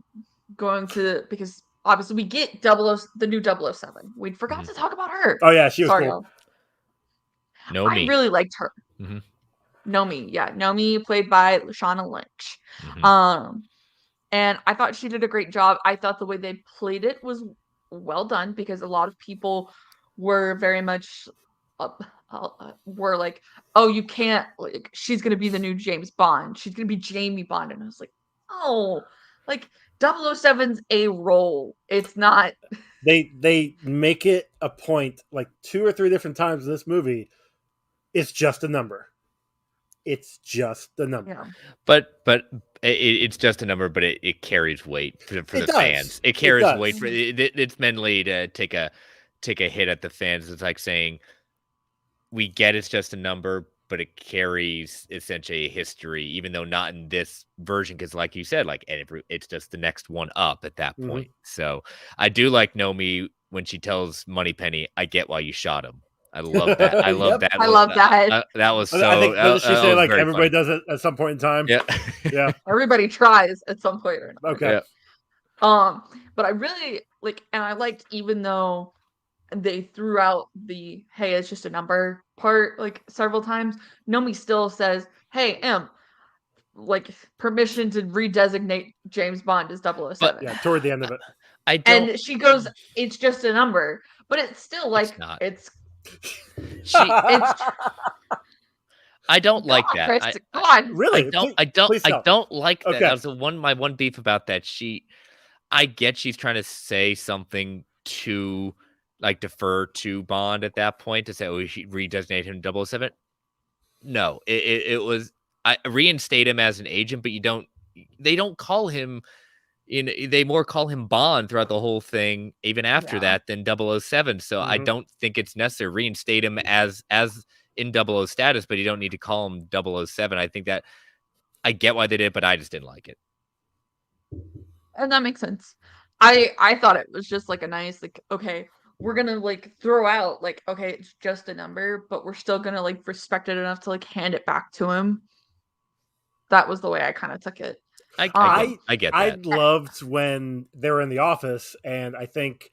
going to, because obviously we get the new 007. We forgot to talk about her. Oh yeah, she was cool. Nomi. I really liked her. Nomi, Nomi played by Lashana Lynch. And I thought she did a great job. I thought the way they played it was well done because a lot of people were very much were like, oh, you can't, like, she's going to be the new James Bond. She's going to be Jamie Bond. And I was like, oh, like 007's a role. It's not. They make it a point like 2 or 3 different times in this movie. It's just a number. It's just a number. Yeah. But it's just a number, but it carries weight for the fans. It carries weight for it's mentally to take a hit at the fans. It's like saying, we get it's just a number, but it carries essentially a history, even though not in this version, because like you said, like it's just the next one up at that point. So I do like Nomi when she tells Moneypenny, "I get why you shot him." I love that. I love that. I love that. That was so. I think did she say like everybody does it at some point in time? Yeah, yeah. Everybody tries at some point or another. Okay. Yeah. But I really like, and I liked, even though they threw out the "hey, it's just a number" part like several times, Nomi still says, "Hey, like, permission to redesignate James Bond as 007." But, yeah, toward the end of it. And she goes, "It's just a number," but it's still like it's I don't like that. Chris, come on. Really? I don't like that. Okay. That was my one beef about that. I get she's trying to say something to like defer to Bond at that point to say, oh, she redesignate him 007. No, it was I reinstate him as an agent, but they don't call him they more call him Bond throughout the whole thing, even after that, than 007. So I don't think it's necessary. Reinstate him as in 00 status, but you don't need to call him 007. I think that I get why they did it, but I just didn't like it. And that makes sense. I thought it was just like a nice, like, okay, we're gonna like throw out like, okay, it's just a number, but we're still gonna like respect it enough to like hand it back to him. That was the way I kind of took it. I Um, get I that. loved when they were in the office, and I think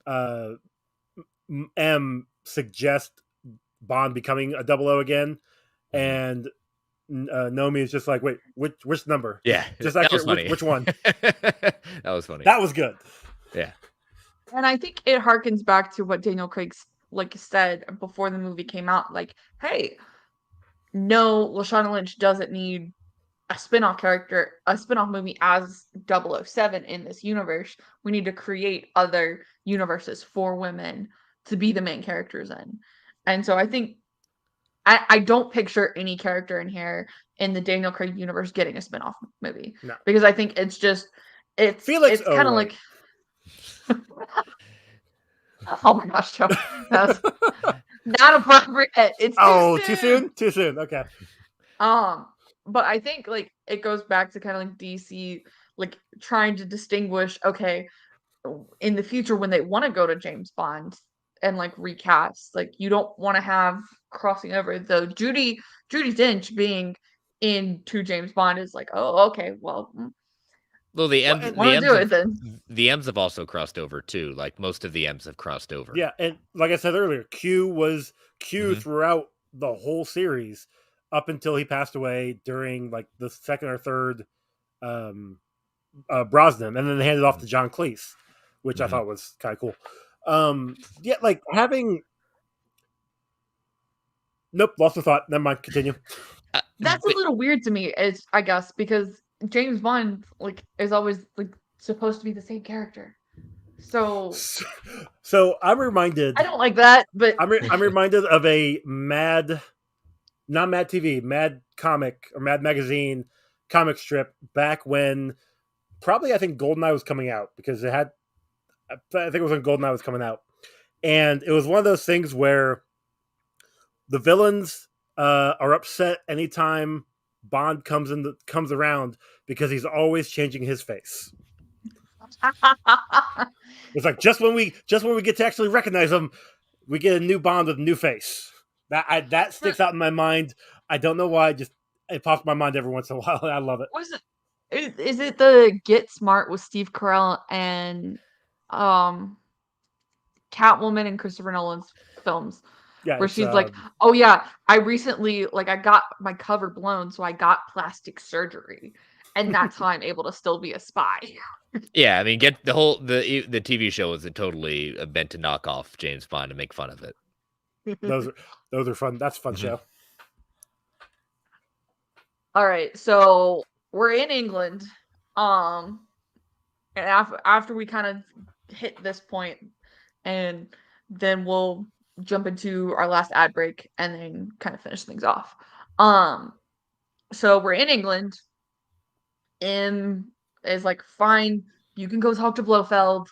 uh, M suggest Bond becoming a double O again, and Nomi is just like, wait, which number? Yeah, Just that was accurate. funny. Which one? That was funny. That was good. Yeah. And I think it harkens back to what Daniel Craig's like said before the movie came out, like, hey, no, Lashana Lynch doesn't need a spin-off character, a spin-off movie as 007 in this universe. We need to create other universes for women to be the main characters in. And so I think I don't picture any character in here in the Daniel Craig universe getting a spin-off movie. No. Because I think it's just Felix it's kind of Wright. like oh my gosh, Joe. That's not appropriate. It's too soon? Too soon. Okay. But I think like it goes back to kind of like DC like trying to distinguish, okay, in the future when they want to go to James Bond and like recast, like you don't want to have crossing over. Though Judy Dench being into James Bond is like, oh, okay, well, Well, the Well, M's, and- the want to M's, do it have, then. the M's have also crossed over too. Like most of the M's have crossed over. Yeah, and like I said earlier, Q was Q Mhm. throughout the whole series up until he passed away during like the second or third Brosnan, and then they handed off to John Cleese, which I Mhm. thought was kind of cool. Yeah, like having. Nope, lost the thought. Never mind. Continue. That's a But- little weird to me, is I guess, because James Bond like is always like supposed to be the same character. So So I'm reminded. I don't like that, but I'm reminded of a not Mad TV, Mad Comic or Mad Magazine comic strip back when probably I think Goldeneye was coming out, because it had, I think it was when Goldeneye was coming out, and it was one of those things where the villains are upset anytime Bond comes around, because he's always changing his face. It's like just when we get to actually recognize him, we get a new Bond with a new face. That sticks out in my mind. I don't know why. Just it pops in my mind every once in a while. I love it. was is it the Get Smart with Steve Carell and um Catwoman in Christopher Nolan's films, Yeah, where it's she's like, "Oh yeah, I recently like I got my cover blown, so I got plastic surgery, and that's how I'm able to still be a spy." yeah, I mean, get the TV show was totally meant to knock off James Bond and make fun of it. those are fun. That's a fun Mhm. show. All right, so we're in England, and after we kind of hit this point, and then we'll jump into our last ad break and then kind of finish things off. So we're in England. M is like, fine, you can go talk to Blofeld.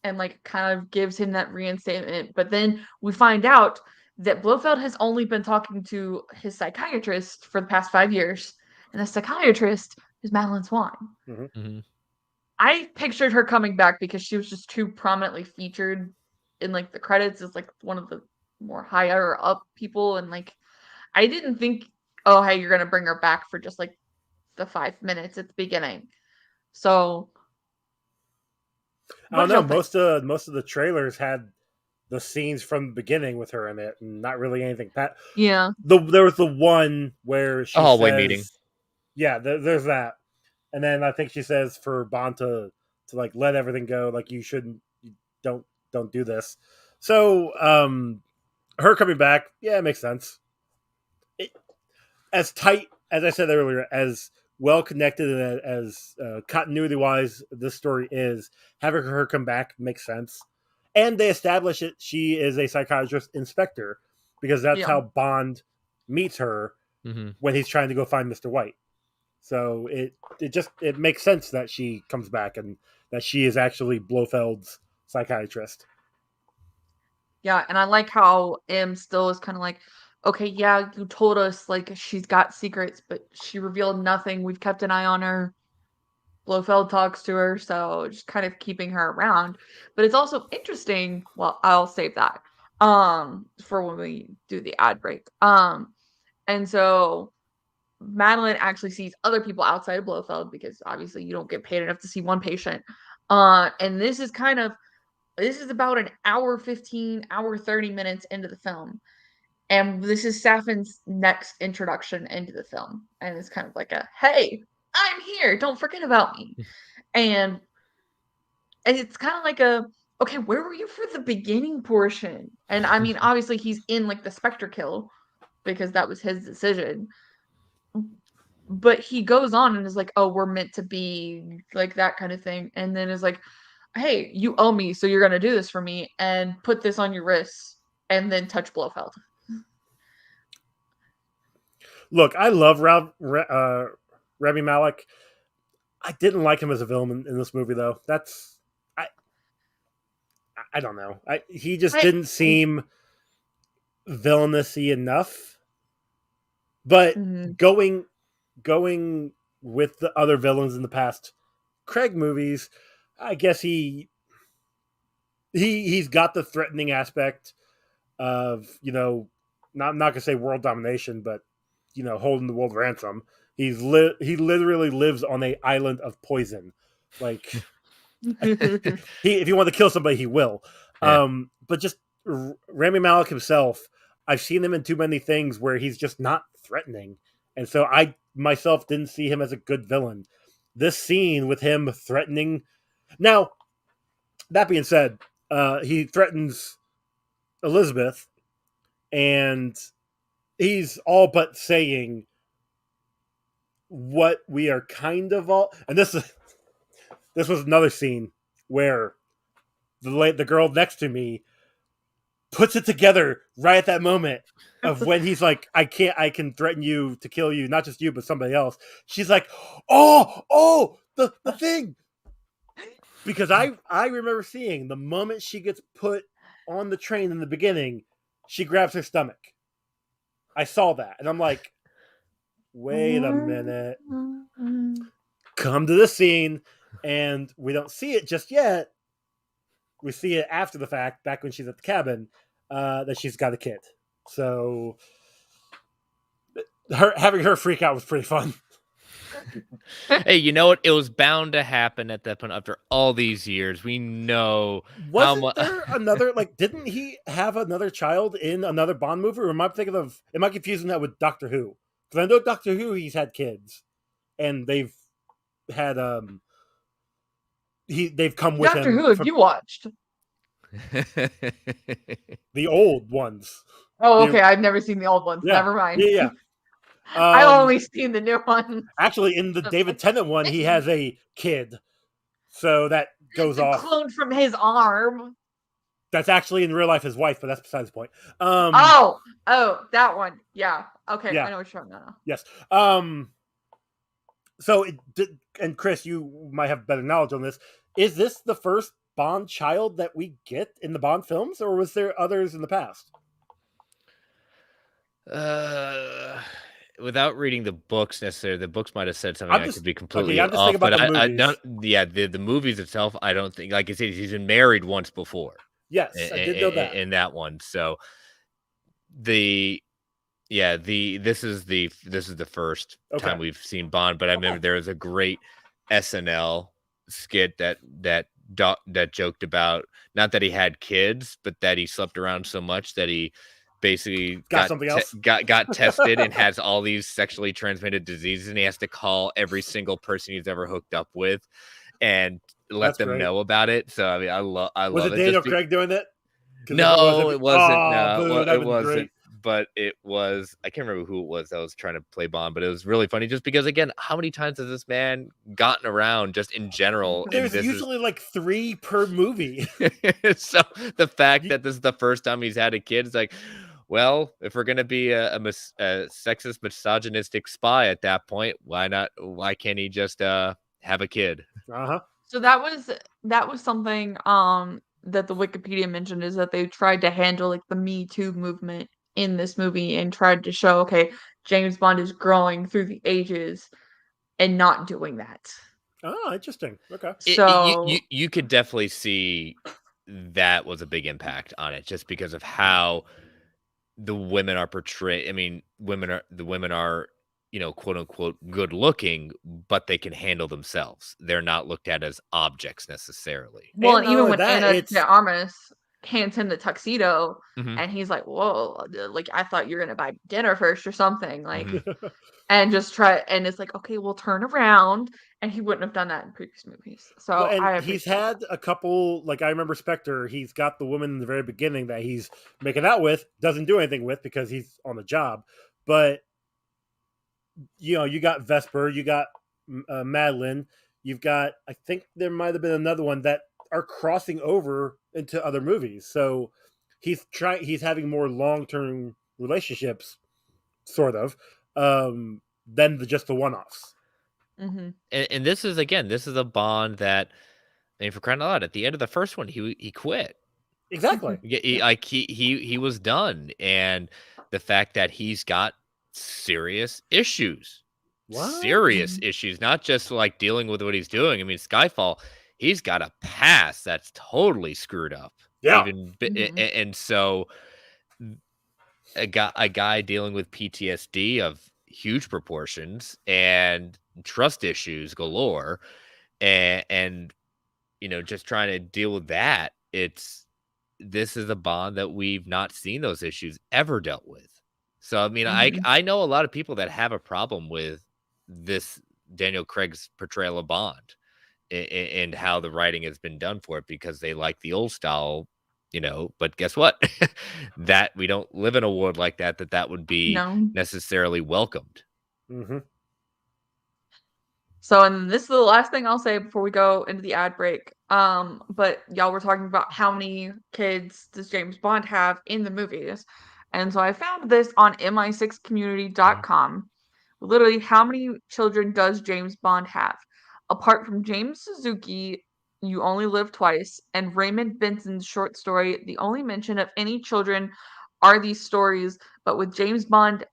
And like kind of gives him that reinstatement. But then we find out that Blofeld has only been talking to his psychiatrist for the past 5 years, and the psychiatrist is Madeline Swan. Mhm. I pictured her coming back because she was just too prominently featured in like the credits as like one of the more higher up people, and like I didn't think, oh hey, you're gonna bring her back for just like the 5 minutes at the beginning. So I don't know. Most of the trailers had the scenes from the beginning with her in it, and not really anything. yeah, There was the one where she A hallway says, meeting. Yeah, there's that, and then I think she says for Bond to like let everything go, like you shouldn't, you don't do this. So her coming back, yeah, it makes sense. As tight as I said earlier, as well connected and as continuity wise this story is, having her come back makes sense. And they establish it she is a psychiatrist inspector, because that's Yeah. how Bond meets her Mhm. when he's trying to go find Mr. White. So it makes sense that she comes back and that she is actually Blofeld's psychiatrist. Yeah, and I like how M still is kind of like, okay, yeah, you told us like she's got secrets, but she revealed nothing. We've kept an eye on her. Blofeld talks to her, so just kind of keeping her around. But it's also interesting. Well, I'll save that for when we do the ad break. And so Madeline actually sees other people outside of Blofeld because obviously you don't get paid enough to see one patient. And this is about an hour 15, hour 30 minutes into the film. And this is Safin's next introduction into the film. And it's kind of like a, hey, I'm here. Don't forget about me. And it's kind of like a, okay, where were you for the beginning portion? And I mean, obviously he's in like the Spectre kill because that was his decision. But he goes on and is like, oh, we're meant to be, like that kind of thing. And then is like, hey, you owe me, so you're gonna do this for me, and put this on your wrist, and then touch Blofeld. Look, I love Rami Malek. I didn't like him as a villain in this movie, though. I don't know. He just didn't seem villainousy enough. But going with the other villains in the past Craig movies, I guess he's got the threatening aspect of, I'm not gonna say world domination, but holding the world ransom. He literally lives on an island of poison. Like if he want to kill somebody, he will. Yeah. But just Rami Malek himself, I've seen him in too many things where he's just not threatening, and so I myself didn't see him as a good villain. This scene with him threatening. Now, that being said, he threatens Elizabeth, and he's all but saying what we are kind of all. And this was another scene where the girl next to me puts it together right at that moment of when he's like, I can threaten you to kill you, not just you, but somebody else. She's like, oh, the thing. Because I remember seeing the moment she gets put on the train in the beginning, she grabs her stomach. I saw that, and I'm like, wait a minute. Come to the scene, and we don't see it just yet. We see it after the fact, back when she's at the cabin, that she's got a kid. So having her freak out was pretty fun. Hey, you know what? It was bound to happen at that point after all these years. We know. Wasn't there another, didn't he have another child in another Bond movie? Or am I confusing that with Doctor Who? Because I know Doctor Who, he's had kids. And they've had, they've come with Doctor him. Who have you watched? The old ones. Oh, okay. I've never seen the old ones. Yeah, never mind. Yeah. I've only seen the new one. Actually, in the David Tennant one, he has a kid. So that goes off. Cloned from his arm. That's actually in real life his wife, but that's besides the point. Oh, that one. Yeah. Okay, yeah. I know what you're talking about now. Yes. So, and Chris, you might have better knowledge on this. Is this the first Bond child that we get in the Bond films, or was there others in the past? Without reading the books necessarily, the books might have said something I could be completely off. But I don't. Yeah, the movies itself, I don't think. Like I said, he's been married once before. Yes, I did know that in that one. So this is the first time we've seen Bond. But I remember there was a great SNL skit that joked about not that he had kids, but that he slept around so much that he basically got tested and has all these sexually transmitted diseases, and he has to call every single person he's ever hooked up with and let them know about it. So I mean, I love was it Daniel Craig doing it? No, it wasn't. It wasn't. Great. But it was, I can't remember who it was that was trying to play Bond, but it was really funny just because, again, how many times has this man gotten around just in general? There's usually like 3 per movie. So the fact that this is the first time he's had a kid, it's like, well, if we're going to be a sexist, misogynistic spy at that point, why not? Why can't he just have a kid? Uh-huh. So that was something that the Wikipedia mentioned, is that they tried to handle like the Me Too movement in this movie and tried to show, okay, James Bond is growing through the ages and not doing that. Oh, interesting. Okay. You could definitely see that was a big impact on it, just because of how the women are portrayed. I mean, the women are, quote unquote, good looking, but they can handle themselves. They're not looked at as objects necessarily. Well, And and not even only when that, Anna it's de Armas hands him the tuxedo, Hmm. and he's like, "Whoa, like I thought you were gonna buy dinner first or something," like, Hmm. and just try, and it's like, okay, we'll turn around, and he wouldn't have done that in previous movies. well, So and I he's appreciate had a couple. Like I remember Spectre. He's got the woman in the very beginning that he's making out with, doesn't do anything with because he's on the job. But you got Vesper, you got Madeline, you've got. I think there might have been another one that are crossing over into other movies. So He's having more long term relationships, sort of, than just the one offs. that. Hmm. And this is a Bond that, I mean, for crying out loud, at the end of the first one, he quit. Exactly. He, Yeah. like he was done, and the fact that he's got serious issues, What? not just like dealing with what he's doing. I mean, Skyfall, he's got a past that's totally screwed up. Yeah. Hmm. And so a guy dealing with PTSD of huge proportions and trust issues galore, and just trying to deal with that. This is a Bond that we've not seen those issues ever dealt with. So I mean, I Hmm. I know a lot of people that have a problem with this Daniel Craig's portrayal of Bond, and how the writing has been done for it, because they like the old style, but guess what? That we don't live in a world like that would be No. necessarily welcomed. Mm-hmm. So, and this is the last thing I'll say before we go into the ad break. But y'all were talking about how many kids does James Bond have in the movies. And so I found this on mi6community.com. Literally, how many children does James Bond have? Apart from James Suzuki, You Only Live Twice, and Raymond Benson's short story, the only mention of any children are these stories, but with James Bond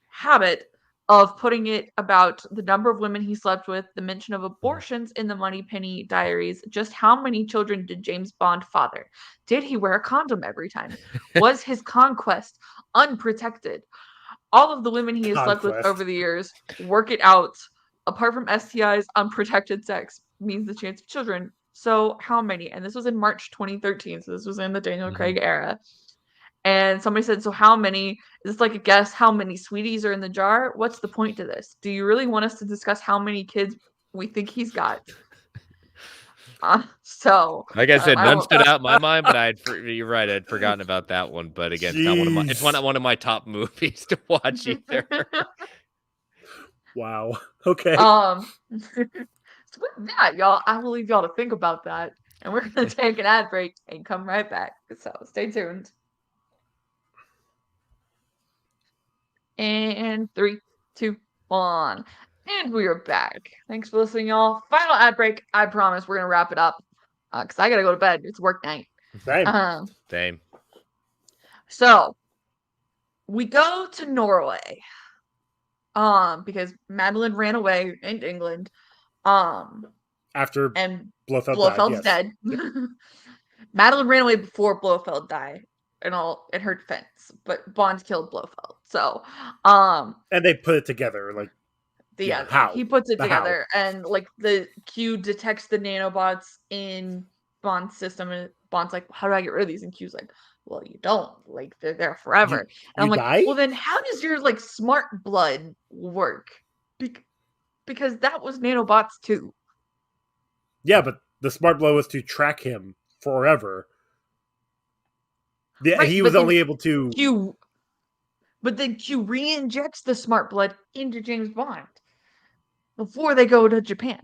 habit of putting it about the number of women he slept with, the mention of abortions in the Moneypenny Diaries. Just how many children did James Bond father? Did he wear a condom every time? Was his conquest unprotected? All of the women he has slept with Conquest. over the years, work it out. Apart from STIs, unprotected sex means the chance of children. So how many? And this was in March 2013, so this was in the Daniel Craig era. And somebody said, so how many? Is this like a guess how many sweeties are in the jar? What's the point to this? Do you really want us to discuss how many kids we think he's got? So Like I said, I none will. stood out in my mind, but you're right, I'd forgotten about that one. But again, it's Jeez. not one of my top movies to watch either. Wow. Okay. So with that, y'all, I will leave y'all to think about that. And we're gonna take an ad break and come right back. So stay tuned. And 3, 2, 1. And we are back. Thanks for listening, y'all. Final ad break. I promise we're gonna wrap it up. Because I gotta go to bed. It's work night. Same. Same. So we go to Norway. Because Madeline ran away in England. After And Blofeld died, Blofeld's yes. dead. Madeline ran away before Blofeld died, in her defense, but Bond killed Blofeld. So, And they put it together, like, yeah, how? he puts it The how. together, and like the Q detects the nanobots in Bond's system, and Bond's like, "How do I get rid of these?" And Q's like, "Well, you don't. Like, they're there forever." You And you I'm like, die? "Well, then how does your like smart blood work?" Because that was nanobots too. Yeah, but the smart blow was to track him forever. Yeah, Right, he was but then only able to. Q re-injects the smart blood into James Bond before they go to Japan.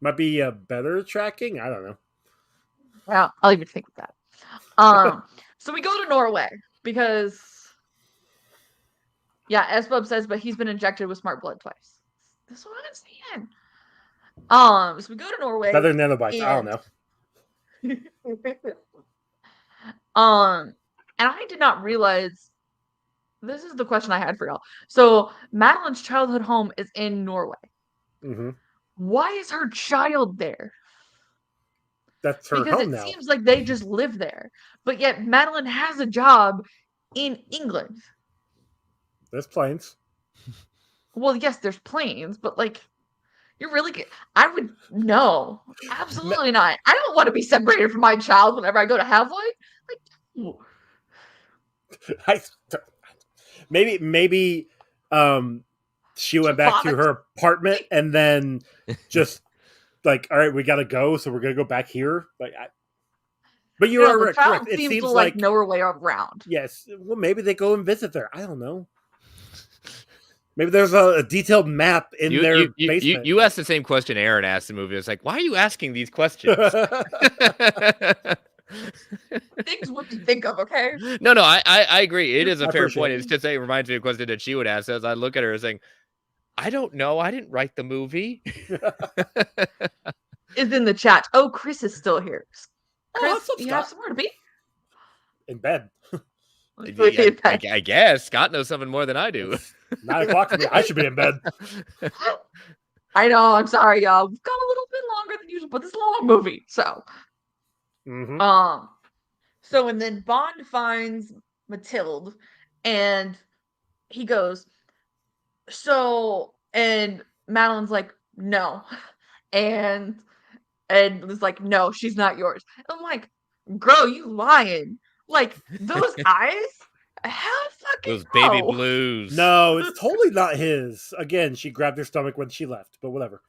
Might be a better tracking. I don't know. Well, I'll even think with that. So we go to Norway because, yeah, as Bub says, but he's been injected with smart blood twice. That's what I'm saying. So we go to Norway. Better nanobites. I don't And know. and I did not realize this is the question I had for y'all. So Madeline's childhood home is in Norway. Mm-hmm. Why is her child there? That's her Because home it now. seems like they just live there. But yet Madeline has a job in England. There's planes. Well, yes, there's planes, but like, you're really. I would no, absolutely not. I don't want to be separated from my child whenever I go to have one. Like, no. I, maybe she went back to her apartment and then just like, all right, we gotta go, so we're gonna go back here. Like, but you are the correct. child It seems seems to like know her way around. yes. Well, maybe they go and visit there. I don't know. Maybe there's a detailed map in their basement. You asked the same question Aaron asked the movie. It's like, why are you asking these questions? Things what you think of, okay? No, I agree. It is a I fair appreciate point. it. It's just it reminds me of a question that she would ask as I look at her saying, I don't know. I didn't write the movie. Is in the chat. Oh, Chris is still here. Chris, what's up, you Scott? have somewhere to be? In bed. I guess Scott knows something more than I do. It's 9 o'clock for me. I should be in bed. I know. I'm sorry, y'all. We've got a little bit longer than usual, but this is a long movie. So, Mm-hmm. So and then Bond finds Mathilde, and he goes, so, and Madeline's like, no, and was like, no, she's not yours. I'm like, girl, you lying? Like those eyes. Hell fucking Those baby no. blues. No, it's totally not his. Again, she grabbed her stomach when she left, but whatever.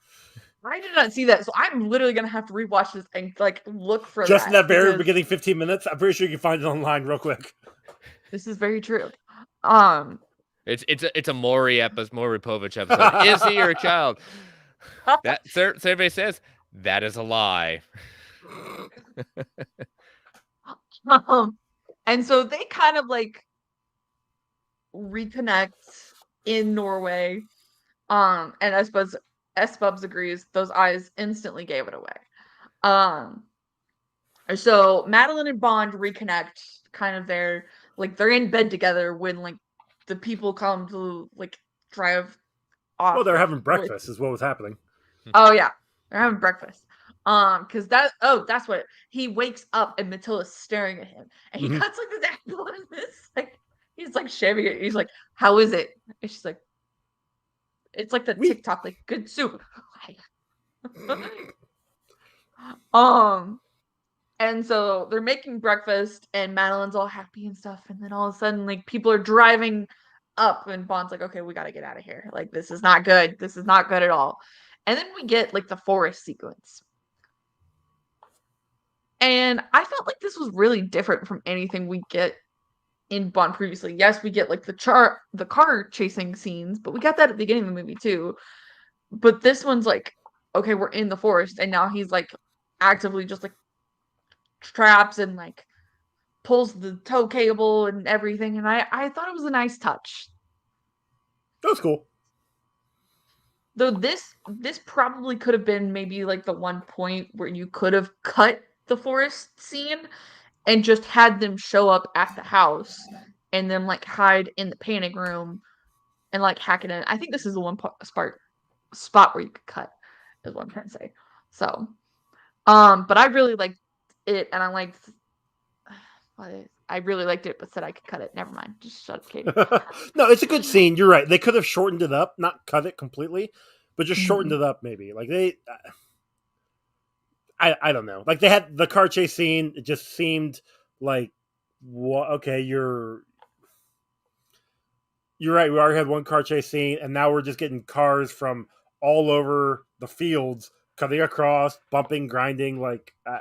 I did not see that, so I'm literally gonna have to rewatch this and like look for just that. in that very because beginning 15 minutes. I'm pretty sure you can find it online real quick. This is very true. It's a Maury episode, Maury Povich episode. Is he your child? That survey says that is a lie. And so they kind of like reconnect in Norway. And I suppose S-Bubs agrees, those eyes instantly gave it away. So Madeline and Bond reconnect kind of there, like they're in bed together when like the people come to like drive off. Well, they're having breakfast is what was happening. Oh yeah, they're having breakfast. Because that's what he wakes up and Matilda's staring at him, and he cuts like this apple in this, like he's like shaving it. He's like, "How is it?" And she's like, "It's like the TikTok, like good soup." And so they're making breakfast, and Madeline's all happy and stuff, and then all of a sudden, like people are driving up, and Bond's like, "Okay, we got to get out of here. Like this is not good. This is not good at all." And then we get like the forest sequence. And I felt like this was really different from anything we get in Bond previously. Yes, we get like the car chasing scenes, but we got that at the beginning of the movie too. But this one's like, okay, we're in the forest, and now he's like actively just like traps and like pulls the tow cable and everything. And I thought it was a nice touch. That was cool. Though this probably could have been maybe like the one point where you could have cut the forest scene and just had them show up at the house and then like hide in the panic room and like hack it in. I think this is the one spot where you could cut, is what I'm trying to say. So, but I really liked it, and I really liked it, but said I could cut it. Never mind. Just shut up, Katie. No, it's a good scene. You're right. They could have shortened it up, not cut it completely, but just shortened it up maybe. Like I don't know. Like they had the car chase scene. It just seemed like, what? Okay, you're right. We already had one car chase scene, and now we're just getting cars from all over the fields cutting across, bumping, grinding. Like I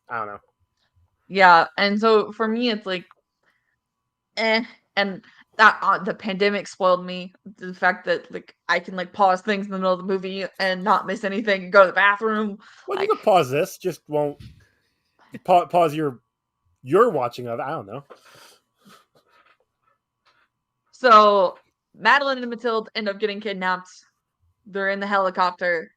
don't know. Yeah, and so for me, it's like, and that the pandemic spoiled me. The fact that like I can like pause things in the middle of the movie and not miss anything and go to the bathroom. Well, like, you can pause this, just won't pause your watching of it. I don't know. So Madeline and Mathilde end up getting kidnapped. They're in the helicopter.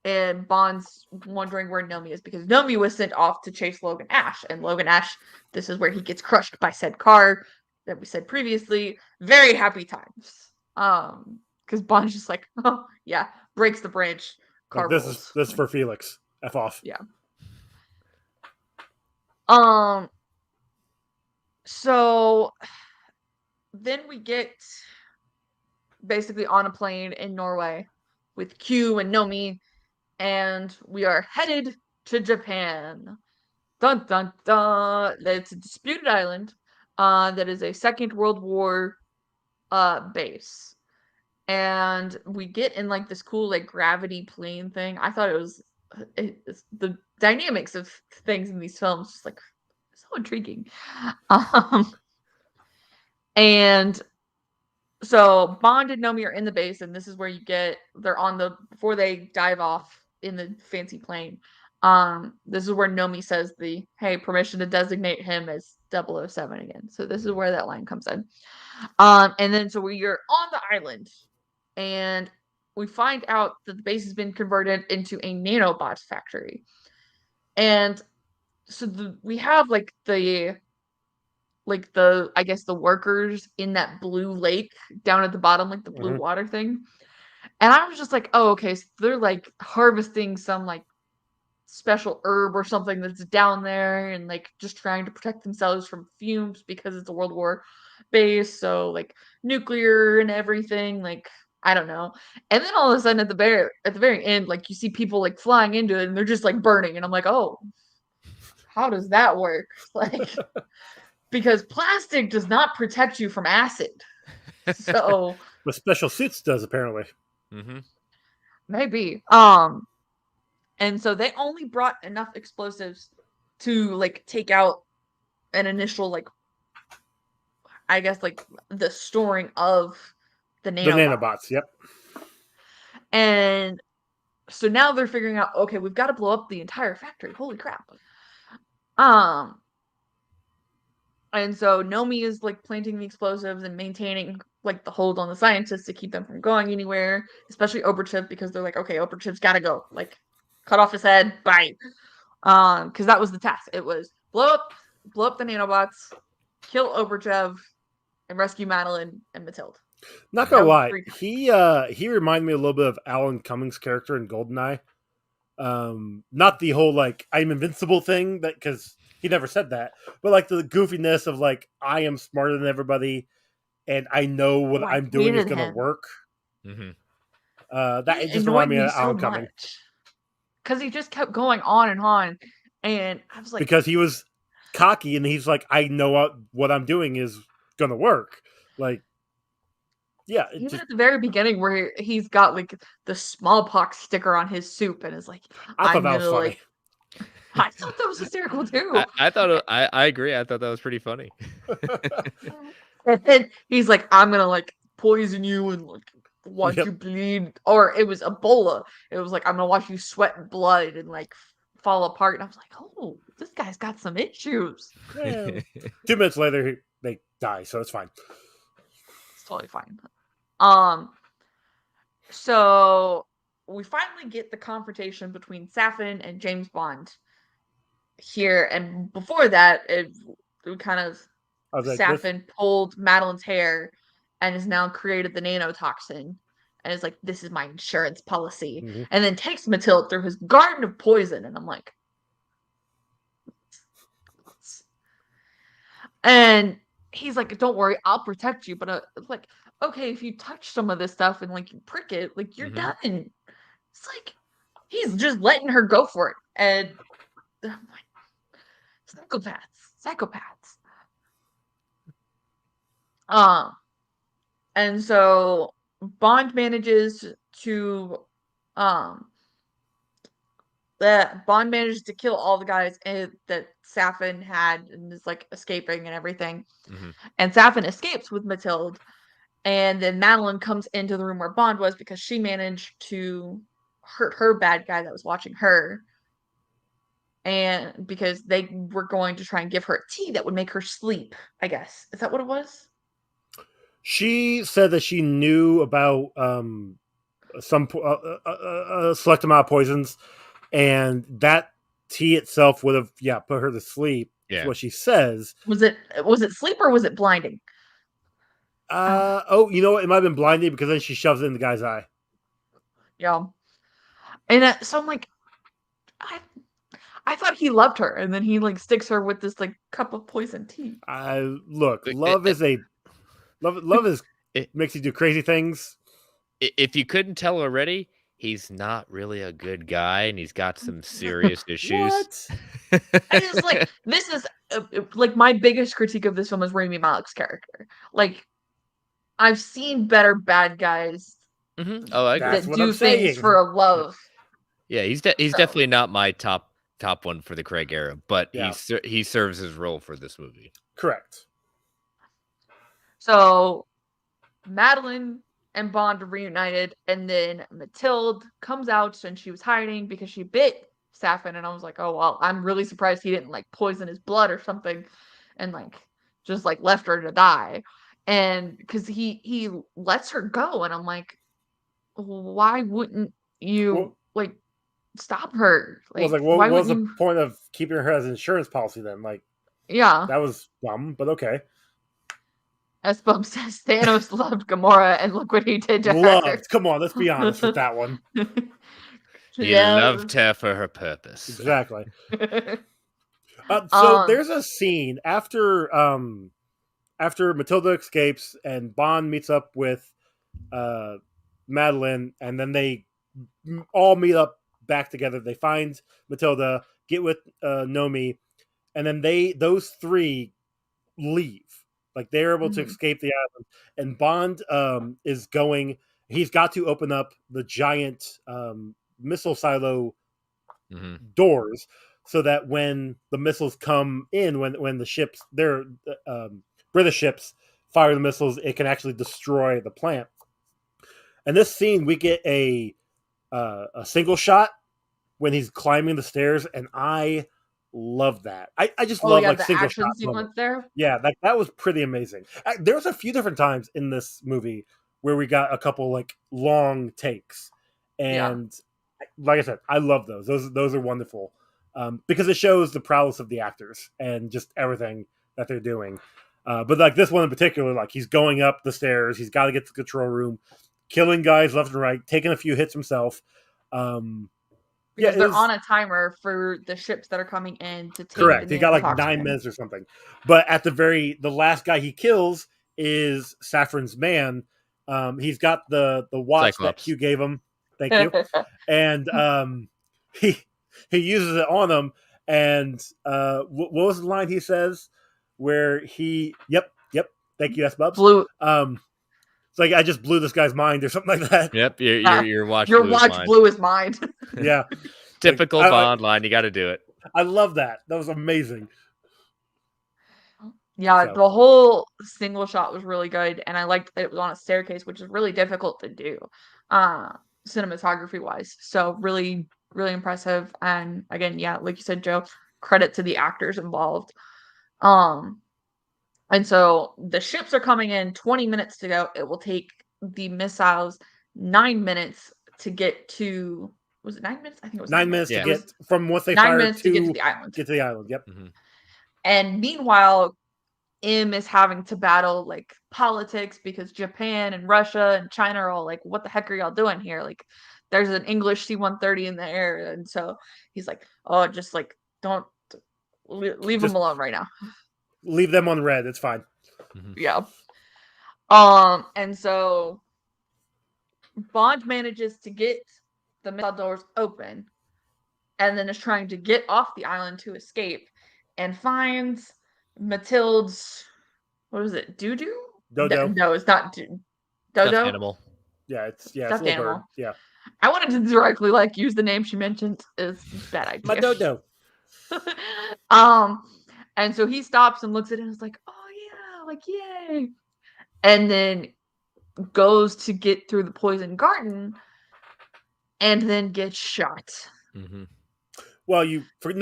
And Bond's wondering where Nomi is because Nomi was sent off to chase Logan Ash. And Logan Ash, this is where he gets crushed by said car. that we said previously, very happy times. Because Bond's just like, oh yeah, breaks the branch, car Like, rolls. this is for Felix. F off. Yeah. So then we get basically on a plane in Norway with Q and Nomi, and we are headed to Japan. Dun dun dun. It's a disputed island. That is a Second World War base. And we get in like this cool like gravity plane thing. I thought it's the dynamics of things in these films just like so intriguing. And so Bond and Nomi are in the base, and this is where they're on the before they dive off in the fancy plane. This is where Nomi says hey, permission to designate him as 007 again. So this is where that line comes in. And then so we are on the island, and we find out that the base has been converted into a nanobot factory. And so we have the I guess the workers in that blue lake down at the bottom, like the blue water thing. And I was just like, oh, okay, so they're like harvesting some like special herb or something that's down there and like just trying to protect themselves from fumes because it's a World War base, so like nuclear and everything, like I don't know. And then all of a sudden at the very end, like you see people like flying into it and they're just like burning, and I'm like, oh, how does that work? Like because plastic does not protect you from acid. So But special suits does, apparently. Mm-hmm. Maybe. And so they only brought enough explosives to like take out an initial like I guess like the storing of the nanobots. Yep. And so now they're figuring out, okay, we've got to blow up the entire factory. Holy crap. And so Nomi is like planting the explosives and maintaining like the hold on the scientists to keep them from going anywhere, especially Oberchev, because they're like, okay, Oberchev's gotta go. Like, cut off his head, bye. Because that was the task. It was blow up the nanobots, kill Oberchev, and rescue Madeline and Mathilde. Not gonna lie, he reminded me a little bit of Alan Cummings' character in GoldenEye. Not the whole like I'm invincible thing, that because he never said that, but like the goofiness of like I am smarter than everybody and I know what I'm doing is gonna work. Mm-hmm. That it just reminded me of Alan Cummings. Because he just kept going on, and I was like, because he was cocky and he's like, I know what I'm doing is gonna work. Like, yeah, even at the very beginning where he's got like the smallpox sticker on his soup and is like, I thought that was funny. I thought that was hysterical too. I thought I agree. I thought that was pretty funny. And then he's like, I'm gonna like poison you and like watch you bleed. Or it was Ebola. It was like, I'm gonna watch you sweat blood and like fall apart. And I was like, oh, this guy's got some issues. Yeah. 2 minutes later, they die, so it's fine. It's totally fine. So we finally get the confrontation between Safin and James Bond here, and before that, we kind of Safin pulled Madeline's hair and has now created the nanotoxin, and is like, "This is my insurance policy," and then takes Mathilde through his garden of poison, and I'm like, and he's like, "Don't worry, I'll protect you," but like, okay, if you touch some of this stuff and like you prick it, like you're done. It's like he's just letting her go for it, and I'm like, psychopaths. And so Bond manages to kill all the guys that Safin had and is like escaping and everything. And Safin escapes with Mathilde. And then Madeline comes into the room where Bond was because she managed to hurt her bad guy that was watching her. And because they were going to try and give her a tea that would make her sleep, I guess. Is that what it was? She said that she knew about some a select amount of poisons, and that tea itself would have put her to sleep. Yeah, what she says. Was it sleep or was it blinding? Oh, you know what? It might have been blinding because then she shoves it in the guy's eye. Yeah. And so I'm like, I thought he loved her, and then he like sticks her with this like cup of poison tea. Look, love is It- makes you do crazy things. If you couldn't tell already, he's not really a good guy, and he's got some serious issues. What? I just like this is like my biggest critique of this film is Rami Malek's character. Like I've seen better bad guys Oh, I agree. That's that what do I'm things saying. for a love. Yeah, he's So- definitely not my top one for the Craig era, but Yeah. he serves his role for this movie. Correct. So Madeline and Bond are reunited, and then Mathilde comes out and she was hiding because she bit Safin, and I was like, oh well, I'm really surprised he didn't like poison his blood or something, and like just like left her to die, and because he lets her go, and I'm like, why wouldn't you like stop her? Like, What why was wouldn't the you? point of keeping her as an insurance policy then? Like, Yeah, that was dumb, but okay. as Bum says, Thanos loved Gamora, and look what he did to her. Loved. Come on, let's be honest with that one. He loved her for her purpose. Exactly. So there's a scene after Matilda escapes and Bond meets up with Madeline, and then they all meet up back together. They find Matilda, get with Nomi, and then those three leave. Like they're able to escape the island, and Bond is going. He's got to open up the giant missile silo doors so that when the missiles come in, when the ships, their British ships fire the missiles, it can actually destroy the plant. And this scene, we get a single shot when he's climbing the stairs, and I love that. I just love like the single action shot sequence moments. there. Yeah, that was pretty amazing. There was a few different times in this movie where we got a couple like long takes, and like I said, I love those. Those are wonderful because it shows the prowess of the actors and just everything that they're doing. But like this one in particular, like he's going up the stairs, he's got to get to the control room, killing guys left and right, taking a few hits himself. Because they're on a timer for the ships that are coming in to take. Correct. He got like 9 minutes or something. But at the last guy he kills is Saffron's man. He's got the watch Cyclops that Hugh gave him. Thank you. And he uses it on him. And what was the line he says where he? Yep. Thank you, S Bubs. Blue. It's like I just blew this guy's mind or something like that. Yep, your watch. Your watch blew his mind. Yeah, typical Bond line. You got to do it. I love that. That was amazing. Yeah, the whole single shot was really good, and I liked that it was on a staircase, which is really difficult to do, cinematography wise. So really, really impressive. And again, yeah, like you said, Joe, credit to the actors involved. And so the ships are coming in, 20 minutes to go. It will take the missiles 9 minutes to get to. Was it 9 minutes? I think it was 9 minutes to get from once they 9 fire minutes to get to the island. Get to the island. Yep. And meanwhile, M is having to battle like politics because Japan and Russia and China are all like, "What the heck are y'all doing here?" Like, there's an English C-130 in the air, and so he's like, "Oh, just like don't leave them alone right now." Leave them on red. It's fine. Yeah. And so Bond manages to get the missile doors open, and then is trying to get off the island to escape, and finds Matilda's. What is it? Dodo? Dodo. No, it's not Dodo. Stuffed animal. Yeah, it's Stuffed a little animal. bird. Yeah. I wanted to directly like use the name she mentioned. Is bad idea. My Dodo. And so he stops and looks at it and is like, "Oh yeah, like yay!" And then goes to get through the poison garden, and then gets shot. Well, you see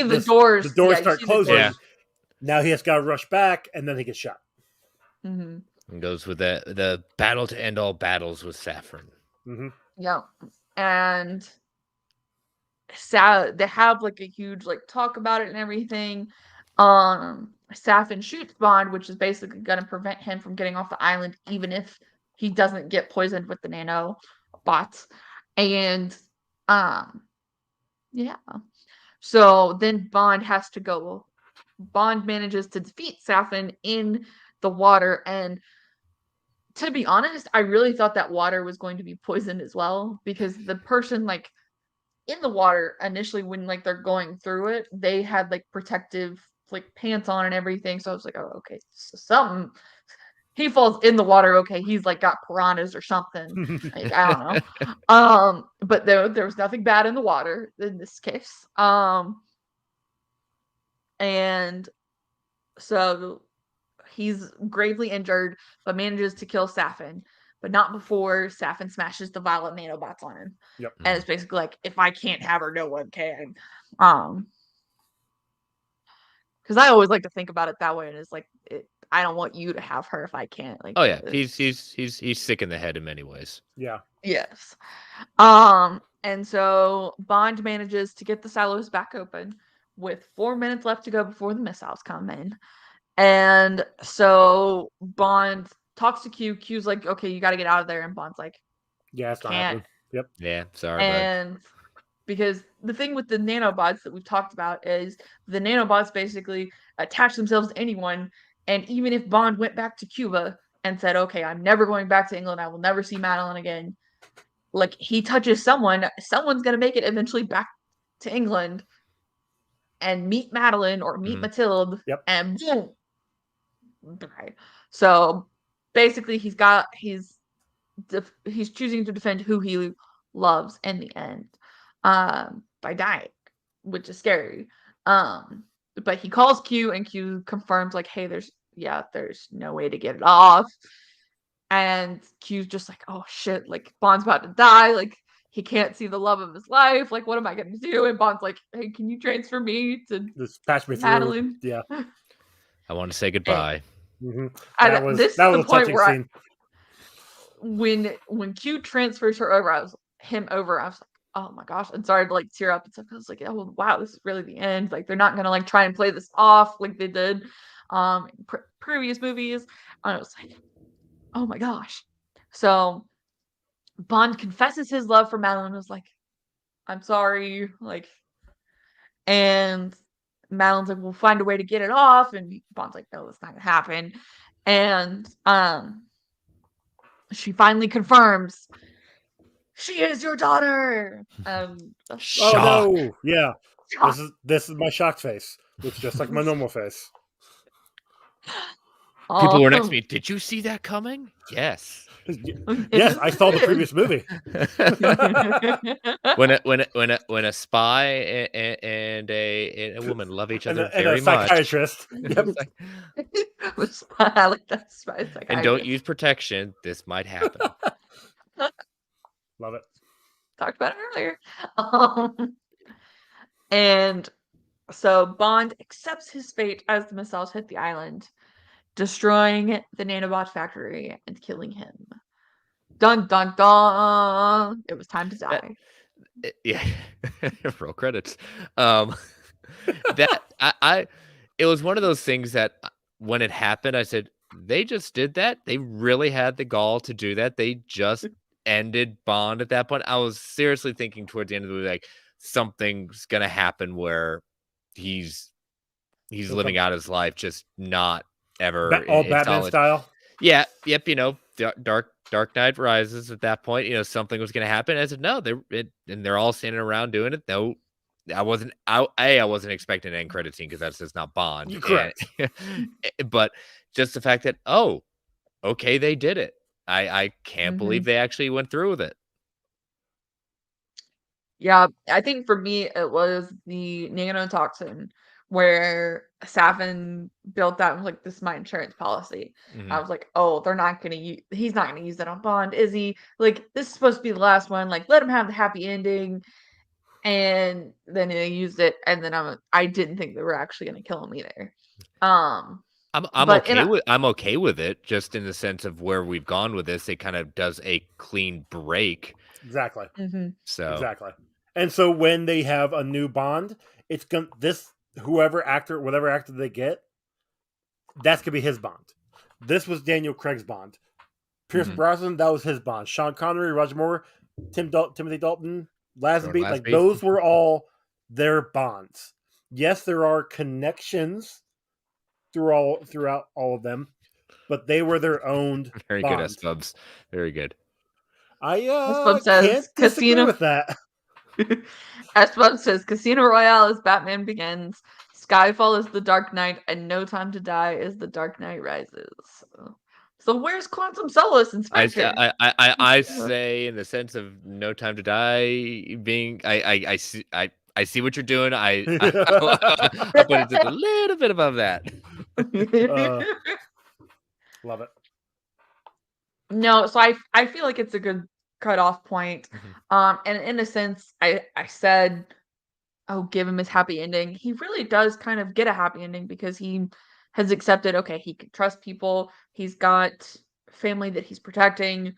the doors. The doors start closing. Yeah. Now he has got to rush back, and then he gets shot. And goes with the battle to end all battles with Saffron. Yeah, and they have like a huge like talk about it and everything. Safin shoots Bond, which is basically going to prevent him from getting off the island, even if he doesn't get poisoned with the nanobots. And yeah. So then Bond has to go. Bond manages to defeat Safin in the water, and to be honest, I really thought that water was going to be poisoned as well, because the person like in the water initially, when like they're going through it, they had like protective like pants on and everything. So I was like, oh, okay, so something. He falls in the water. Okay, he's like got piranhas or something. Like I don't know. But there was nothing bad in the water in this case. And so he's gravely injured, but manages to kill Safin, but not before Safin smashes the violet nanobots on him. Yep. And it's basically like, if I can't have her, no one can. Because I always like to think about it that way, and it's like, I don't want you to have her if I can't. Like, oh yeah, he's sick in the head in many ways. Yeah. Yes. And so Bond manages to get the silos back open with 4 minutes left to go before the missiles come in. And so Bond talks to Q. Q's like, okay, you got to get out of there. And Bond's like, Yeah, it's not can't. happening. Yep. Yeah, sorry, And because the thing with the nanobots that we've talked about is the nanobots basically attach themselves to anyone. And even if Bond went back to Cuba and said, okay, I'm never going back to England, I will never see Madeline again, like he touches someone's going to make it eventually back to England and meet Madeline or meet Mathilde. Yep. And boom. Right. So basically he's choosing to defend who he loves in the end by dying, which is scary. But he calls Q, and Q confirms like, hey, there's no way to get it off. And Q's just like, oh shit, like Bond's about to die, like he can't see the love of his life, like what am I gonna do? And Bond's like, hey, can you transfer me to Just patch me Madeline? through. Yeah. I want to say goodbye. That was a touching scene. When Q transfers her over, I was like, oh my gosh, I'm sorry to like tear up and stuff. I was like, oh wow, this is really the end. Like they're not gonna like try and play this off like they did in previous movies. And I was like, oh my gosh. So Bond confesses his love for Madeline and was like, I'm sorry, like, and Madeline's like, we'll find a way to get it off, and Bond's like, no, that's not gonna happen. And she finally confirms she is your daughter. Oh no, yeah. This is my shocked face. Looks just like my normal face. People were next to me. Did you see that coming? Yes. Yes, I saw the previous movie. when a spy and a woman love each other very much, psychiatrist. Yep. I like that. And don't use protection. This might happen. Love it. Talked about it earlier. And so Bond accepts his fate as the missiles hit the island, destroying the nanobot factory and killing him. Dun dun dun! It was time to die. Yeah, roll credits. That it was one of those things that when it happened, I said, they just did that. They really had the gall to do that. They just ended Bond at that point. I was seriously thinking towards the end of the movie, like something's gonna happen where he's living out his life, just not ever all Batman style. Yeah, yep. Dark Knight Rises. At that point, something was going to happen. I said no. And they're all standing around doing it. No, I wasn't. I wasn't expecting an end credit scene because that's just not Bond. You're correct. But just the fact that okay, they did it. I can't believe they actually went through with it. Yeah, I think for me it was the nanotoxin where Safin built that and was like, this is my insurance policy. I was like, oh, he's not gonna use that on Bond, is he? Like, this is supposed to be the last one, like let him have the happy ending. And then they used it, and then I didn't think they were actually gonna kill him either. I'm okay with it, just in the sense of where we've gone with this. It kind of does a clean break. Exactly. So exactly. And so when they have a new Bond, it's gonna whatever actor they get, that's gonna be his Bond. This was Daniel Craig's Bond. Pierce Brosnan, that was his Bond. Sean Connery, Roger Moore, Timothy Dalton, Lazenby, like those were all their Bonds. Yes, there are connections throughout all of them, but they were their own. Very Bond. good, S-Bubs. Very good. I can't disagree with that. S-Bub says Casino Royale is Batman Begins, Skyfall is The Dark Knight, and No Time to Die is The Dark Knight Rises. So where's Quantum Solace and Spectre? I say, in the sense of No Time to Die being, I see what you're doing. I put it just a little bit above that. Love it. No, so I feel like it's a good cutoff point. And in a sense, I said, oh, give him his happy ending. He really does kind of get a happy ending because he has accepted, okay, he can trust people. He's got family that he's protecting,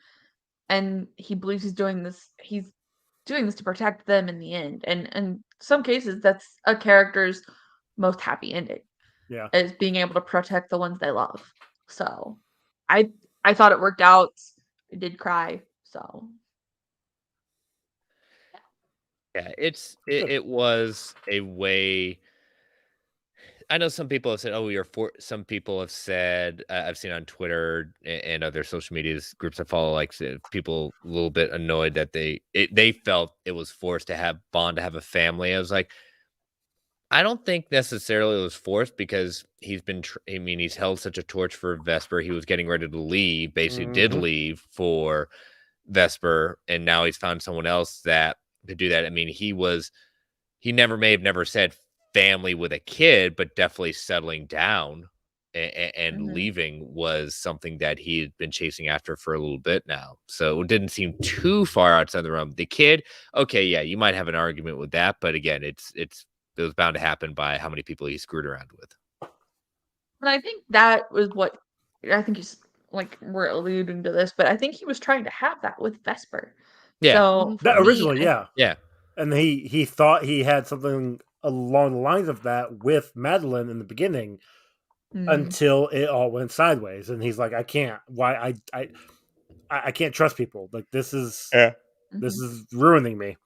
and he believes he's doing this to protect them in the end. And in some cases, that's a character's most happy ending. Yeah. Is being able to protect the ones they love. So I thought it worked out. I did cry. So yeah, it was a way. I know some people have said, "Oh, some people have said, I've seen on Twitter and other social media groups I follow, like people a little bit annoyed that they felt it was forced to have Bond to have a family. I was like, I don't think necessarily it was forced because he's been. He's held such a torch for Vesper. He was getting ready to leave, basically did leave for Vesper, and now he's found someone else that could do that. I mean, he may have never said family with a kid, but definitely settling down and leaving was something that he had been chasing after for a little bit now. So it didn't seem too far outside the realm. The kid, okay, yeah, you might have an argument with that, but again, it was bound to happen by how many people he screwed around with. And I think that was what I think he's like we're alluding to this, but I think he was trying to have that with Vesper. Yeah. So that originally, yeah. And he thought he had something along the lines of that with Madeline in the beginning until it all went sideways. And he's like, I can't. Why I can't trust people. Like this is ruining me.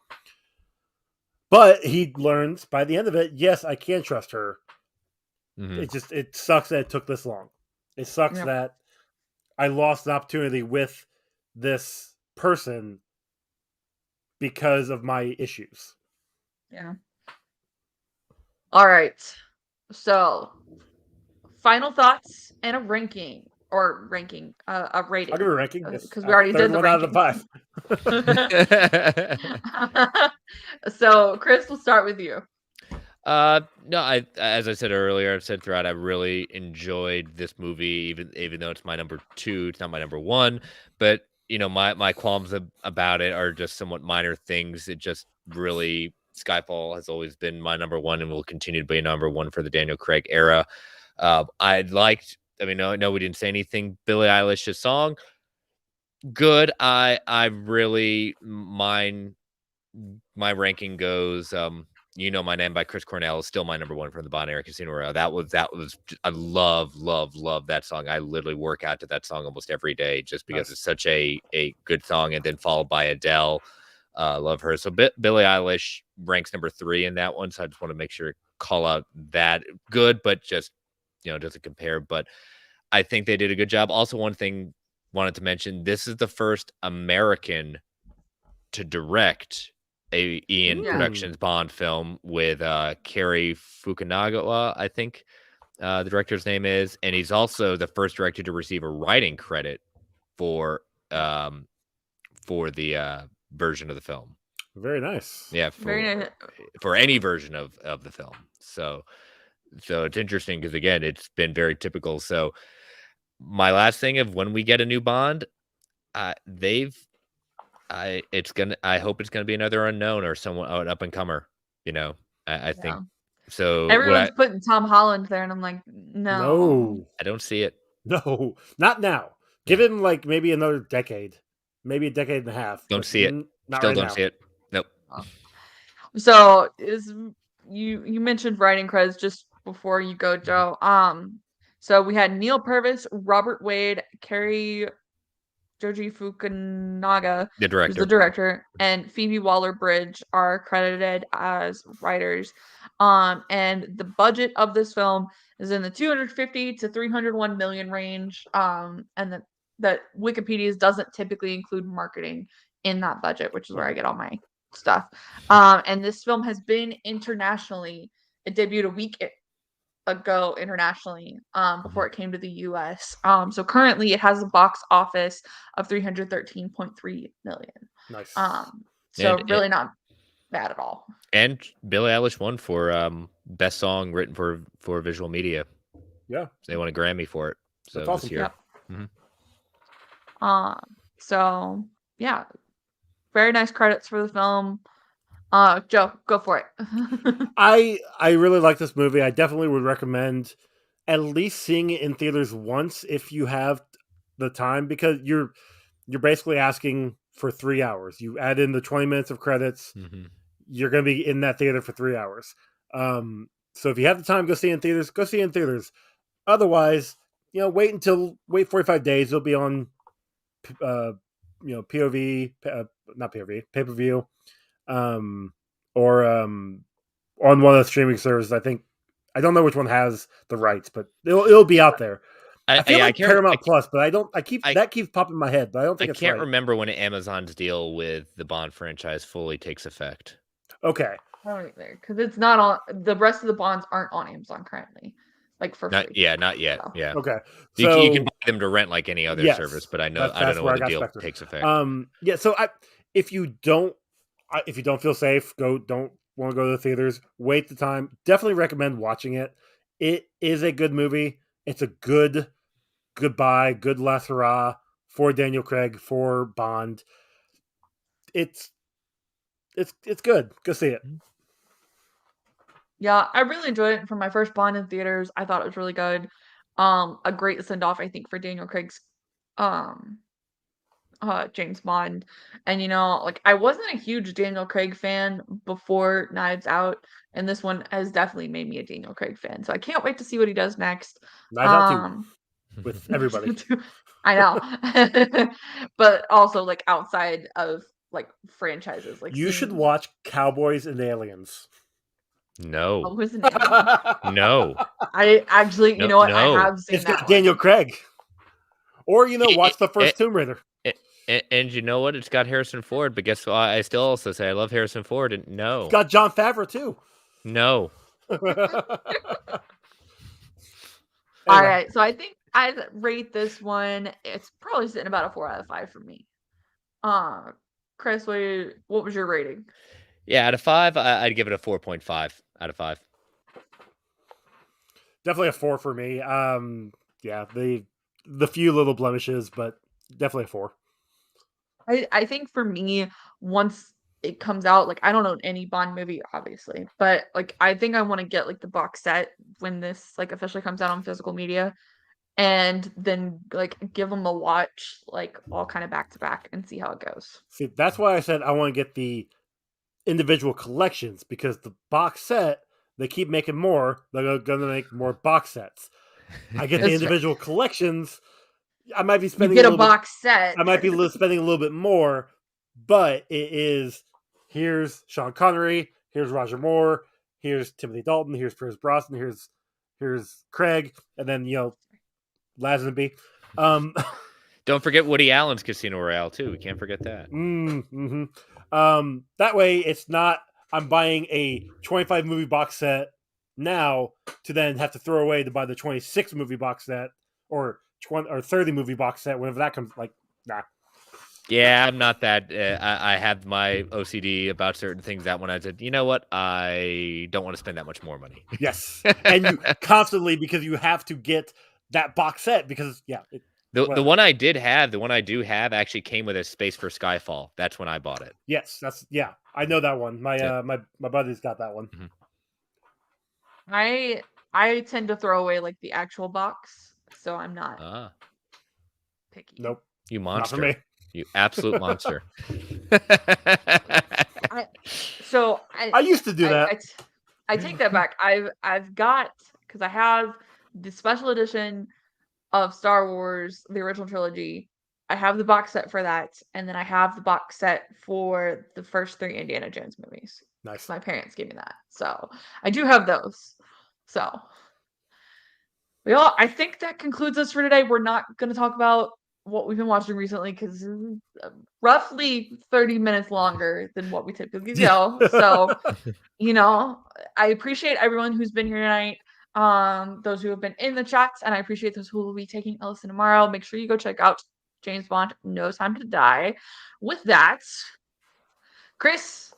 But he learns by the end of it, yes, I can trust her. It sucks that it took this long. It sucks that I lost an opportunity with this person because of my issues. Yeah. All right. So, final thoughts and a ranking. Or ranking, a rating. I'll give a ranking. Because we already did the 1 out of 5. So, Chris, we'll start with you. No, as I said earlier, I've said throughout, I really enjoyed this movie, even though it's my number 2, it's not my number 1. But my qualms about it are just somewhat minor things. It just really, Skyfall has always been my number 1 and will continue to be number 1 for the Daniel Craig era. No, we didn't say anything. Billie Eilish's song, good. I really my ranking goes. My Name by Chris Cornell is still my number 1 from the Bon Air Casino Royale. That was I love that song. I literally work out to that song almost every day just because it's such a good song. And then followed by Adele. Love her. So Billie Eilish ranks number 3 in that one. So I just want to make sure to call out that good, but just doesn't compare. But I think they did a good job. Also, one thing wanted to mention: this is the first American to direct a Ian Productions Bond film with Cary Fukunaga, I think the director's name is, and he's also the first director to receive a writing credit for the version of the film. Very nice. Yeah, for any version of the film. So it's interesting because again, it's been very typical. So my last thing of when we get a new Bond, I hope it's gonna be another unknown or someone an up and comer. I think so. Everyone's putting Tom Holland there, and I'm like, no, I don't see it. No, not now. Give him like maybe another decade, maybe a decade and a half. Don't see it. Still don't see it. Nope. So you mentioned writing credits just before you go, Joe. So we had Neil Purvis, Robert Wade, Kerry Joji Fukunaga, The who's the director. director, and Phoebe Waller-Bridge are credited as writers. And the budget of this film is in the 250 to 301 million range. And that Wikipedia's doesn't typically include marketing in that budget, which is where I get all my stuff. And this film has been internationally. It debuted a week ago internationally before it came to the US. So currently it has a box office of 313.3 million. Nice. So And really not bad at all. And Billie Eilish won for best song written for visual media. Yeah. So they won a Grammy for it. So That's awesome. this year. Yep. So yeah, very nice credits for the film. Joe, go for it. I really like this movie. I definitely would recommend at least seeing it in theaters once if you have the time, because you're basically asking for 3 hours. You add in the 20 minutes of credits, you're going to be in that theater for 3 hours. So if you have the time, go see it in theaters. Go see it in theaters. Otherwise, wait 45 days. It'll be on, POV, not POV, pay per view. Or on one of the streaming services. I don't know which one has the rights, but it'll be out there. I feel like Paramount Plus, but that keeps popping in my head, but I don't think it's right. I can't remember when Amazon's deal with the Bond franchise fully takes effect. Okay. I don't either, because it's not on. The rest of the Bonds aren't on Amazon currently, like for free. Yeah, not yet. So. Yeah. Okay. So you can buy them to rent like any other service, but I don't know when the deal takes effect. Yeah. So if you don't feel safe, don't want to go to the theaters, wait the time. Definitely recommend watching it. It is a good movie. It's a good goodbye, good last hurrah for Daniel Craig, for Bond. It's good. Go see it. Yeah, I really enjoyed it. For my first Bond in theaters, I thought it was really good. A great send off, I think, for Daniel Craig's James Bond. And I wasn't a huge Daniel Craig fan before Knives Out, and this one has definitely made me a Daniel Craig fan. So I can't wait to see what he does next. Knives Out 2 with everybody. I know. But also like outside of like franchises. Like you should watch Cowboys and Aliens. No. What was the name? No. I actually, you know what? I have seen it's that got Daniel Craig. Or watch the first Tomb Raider. And you know what? It's got Harrison Ford, but guess what? I still also say I love Harrison Ford. And no, it's got Jon Favreau too. No. All right, so I think I'd rate this one. It's probably sitting about a 4 out of 5 for me. Chris, what was your rating? Yeah, out of 5, I'd give it a 4.5 out of 5. Definitely a 4 for me. Yeah, the few little blemishes, but definitely a 4. I think for me, once it comes out, like I don't know any Bond movie, obviously, but like I think I want to get like the box set when this like officially comes out on physical media, and then like give them a watch, like all kind of back to back, and see how it goes. See, that's why I said I want to get the individual collections, because the box set, they keep making more. They're gonna make more box sets. I get the individual collections. I might be spending a box set. I might be spending a little bit more, but it is, here's Sean Connery, here's Roger Moore, here's Timothy Dalton, here's Pierce Brosnan, here's Craig, and then Lazenby. Don't forget Woody Allen's Casino Royale too. We can't forget that. That way, it's not I'm buying a 25 movie box set now to then have to throw away to buy the 26 movie box set or 20 or 30 movie box set whenever that comes. Like, nah. Yeah, I'm not that. I have my OCD about certain things. That when I said, you know what, I don't want to spend that much more money. Yes, and you constantly, because you have to get that box set because the one I do have actually came with a Space for Skyfall. That's when I bought it. Yes, I know that one. My my buddy's got that one. Mm-hmm. I tend to throw away like the actual box, so I'm not picky. Nope, you monster. Not for me. You absolute monster. I used to do that. I take that back. I've got, because I have the special edition of Star Wars, the original trilogy. I have the box set for that, and then I have the box set for the first 3 Indiana Jones movies. Nice. My parents gave me that, so I do have those. So, well, I think that concludes us for today. We're not going to talk about what we've been watching recently because roughly 30 minutes longer than what we typically go. So, I appreciate everyone who's been here tonight. Those who have been in the chats, and I appreciate those who will be taking a listen tomorrow. Make sure you go check out James Bond, No Time to Die. With that, Chris,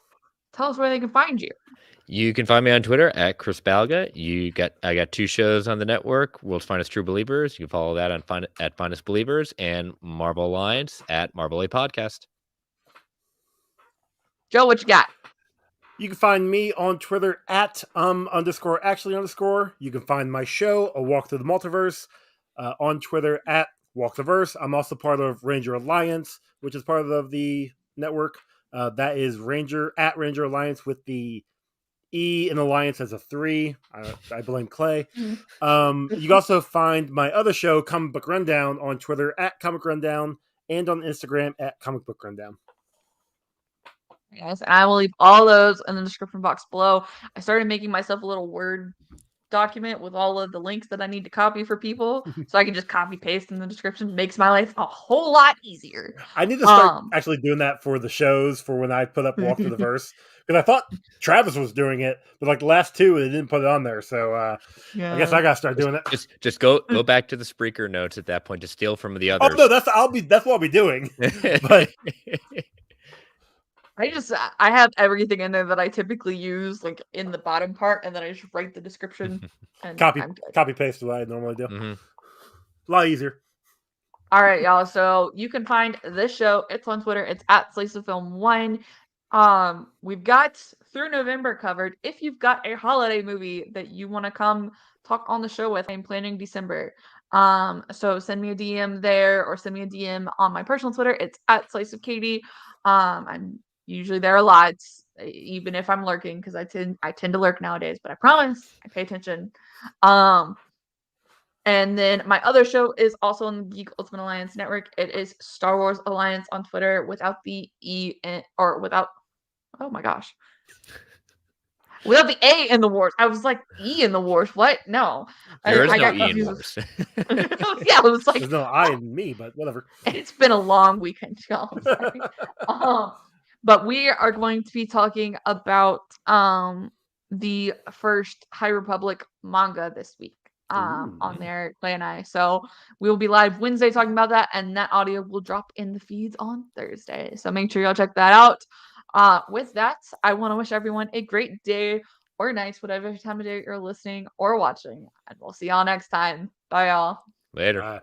tell us where they can find you. You can find me on Twitter at Chris Balga. I got 2 shows on the network, World's Finest True Believers. You can follow that at Finest Believers, and Marvel Alliance at Marvel A Podcast. Joe, what you got? You can find me on Twitter at _actually_. You can find my show, A Walk Through the Multiverse, on Twitter at WalkTheVerse. I'm also part of Ranger Alliance, which is part of the network. That is Ranger Alliance with the E in Alliance as a 3. I blame Clay. You can also find my other show, Comic Book Rundown, on Twitter at Comic Rundown and on Instagram at Comic Book Rundown. Yes, and I will leave all those in the description box below. I started making myself a little Word document with all of the links that I need to copy for people, so I can just copy paste in the description. Makes my life a whole lot easier. I need to start actually doing that for the shows for when I put up Walk Through the Verse, because I thought Travis was doing it, but like the last 2 they didn't put it on there, so I guess I gotta start doing it. Just go back to the Spreaker notes at that point to steal from the others. Oh no, that's what I'll be doing. But I have everything in there that I typically use, like in the bottom part, and then I just write the description and copy paste what I normally do. Mm-hmm. A lot easier. All right, y'all. So you can find this show. It's on Twitter. It's at SliceOfFilm1. We've got through November covered. If you've got a holiday movie that you want to come talk on the show with, I'm planning December. So send me a DM there, or send me a DM on my personal Twitter. It's at SliceOfKatie. I'm usually there a lot, even if I'm lurking, because I tend to lurk nowadays, but I promise I pay attention. And then my other show is also on the Geek Ultimate Alliance Network. It is Star Wars Alliance on Twitter without the E or without, oh my gosh, without the A in the wars. I was like, E in the wars. What? No. There is no E in wars. Yeah, it was like, there's no I in me, but whatever. It's been a long weekend, y'all. But we are going to be talking about the first High Republic manga this week on there, Clay and I. So we will be live Wednesday talking about that, and that audio will drop in the feeds on Thursday. So make sure y'all check that out. With that, I want to wish everyone a great day or night, whatever time of day you're listening or watching. And we'll see y'all next time. Bye, y'all. Later.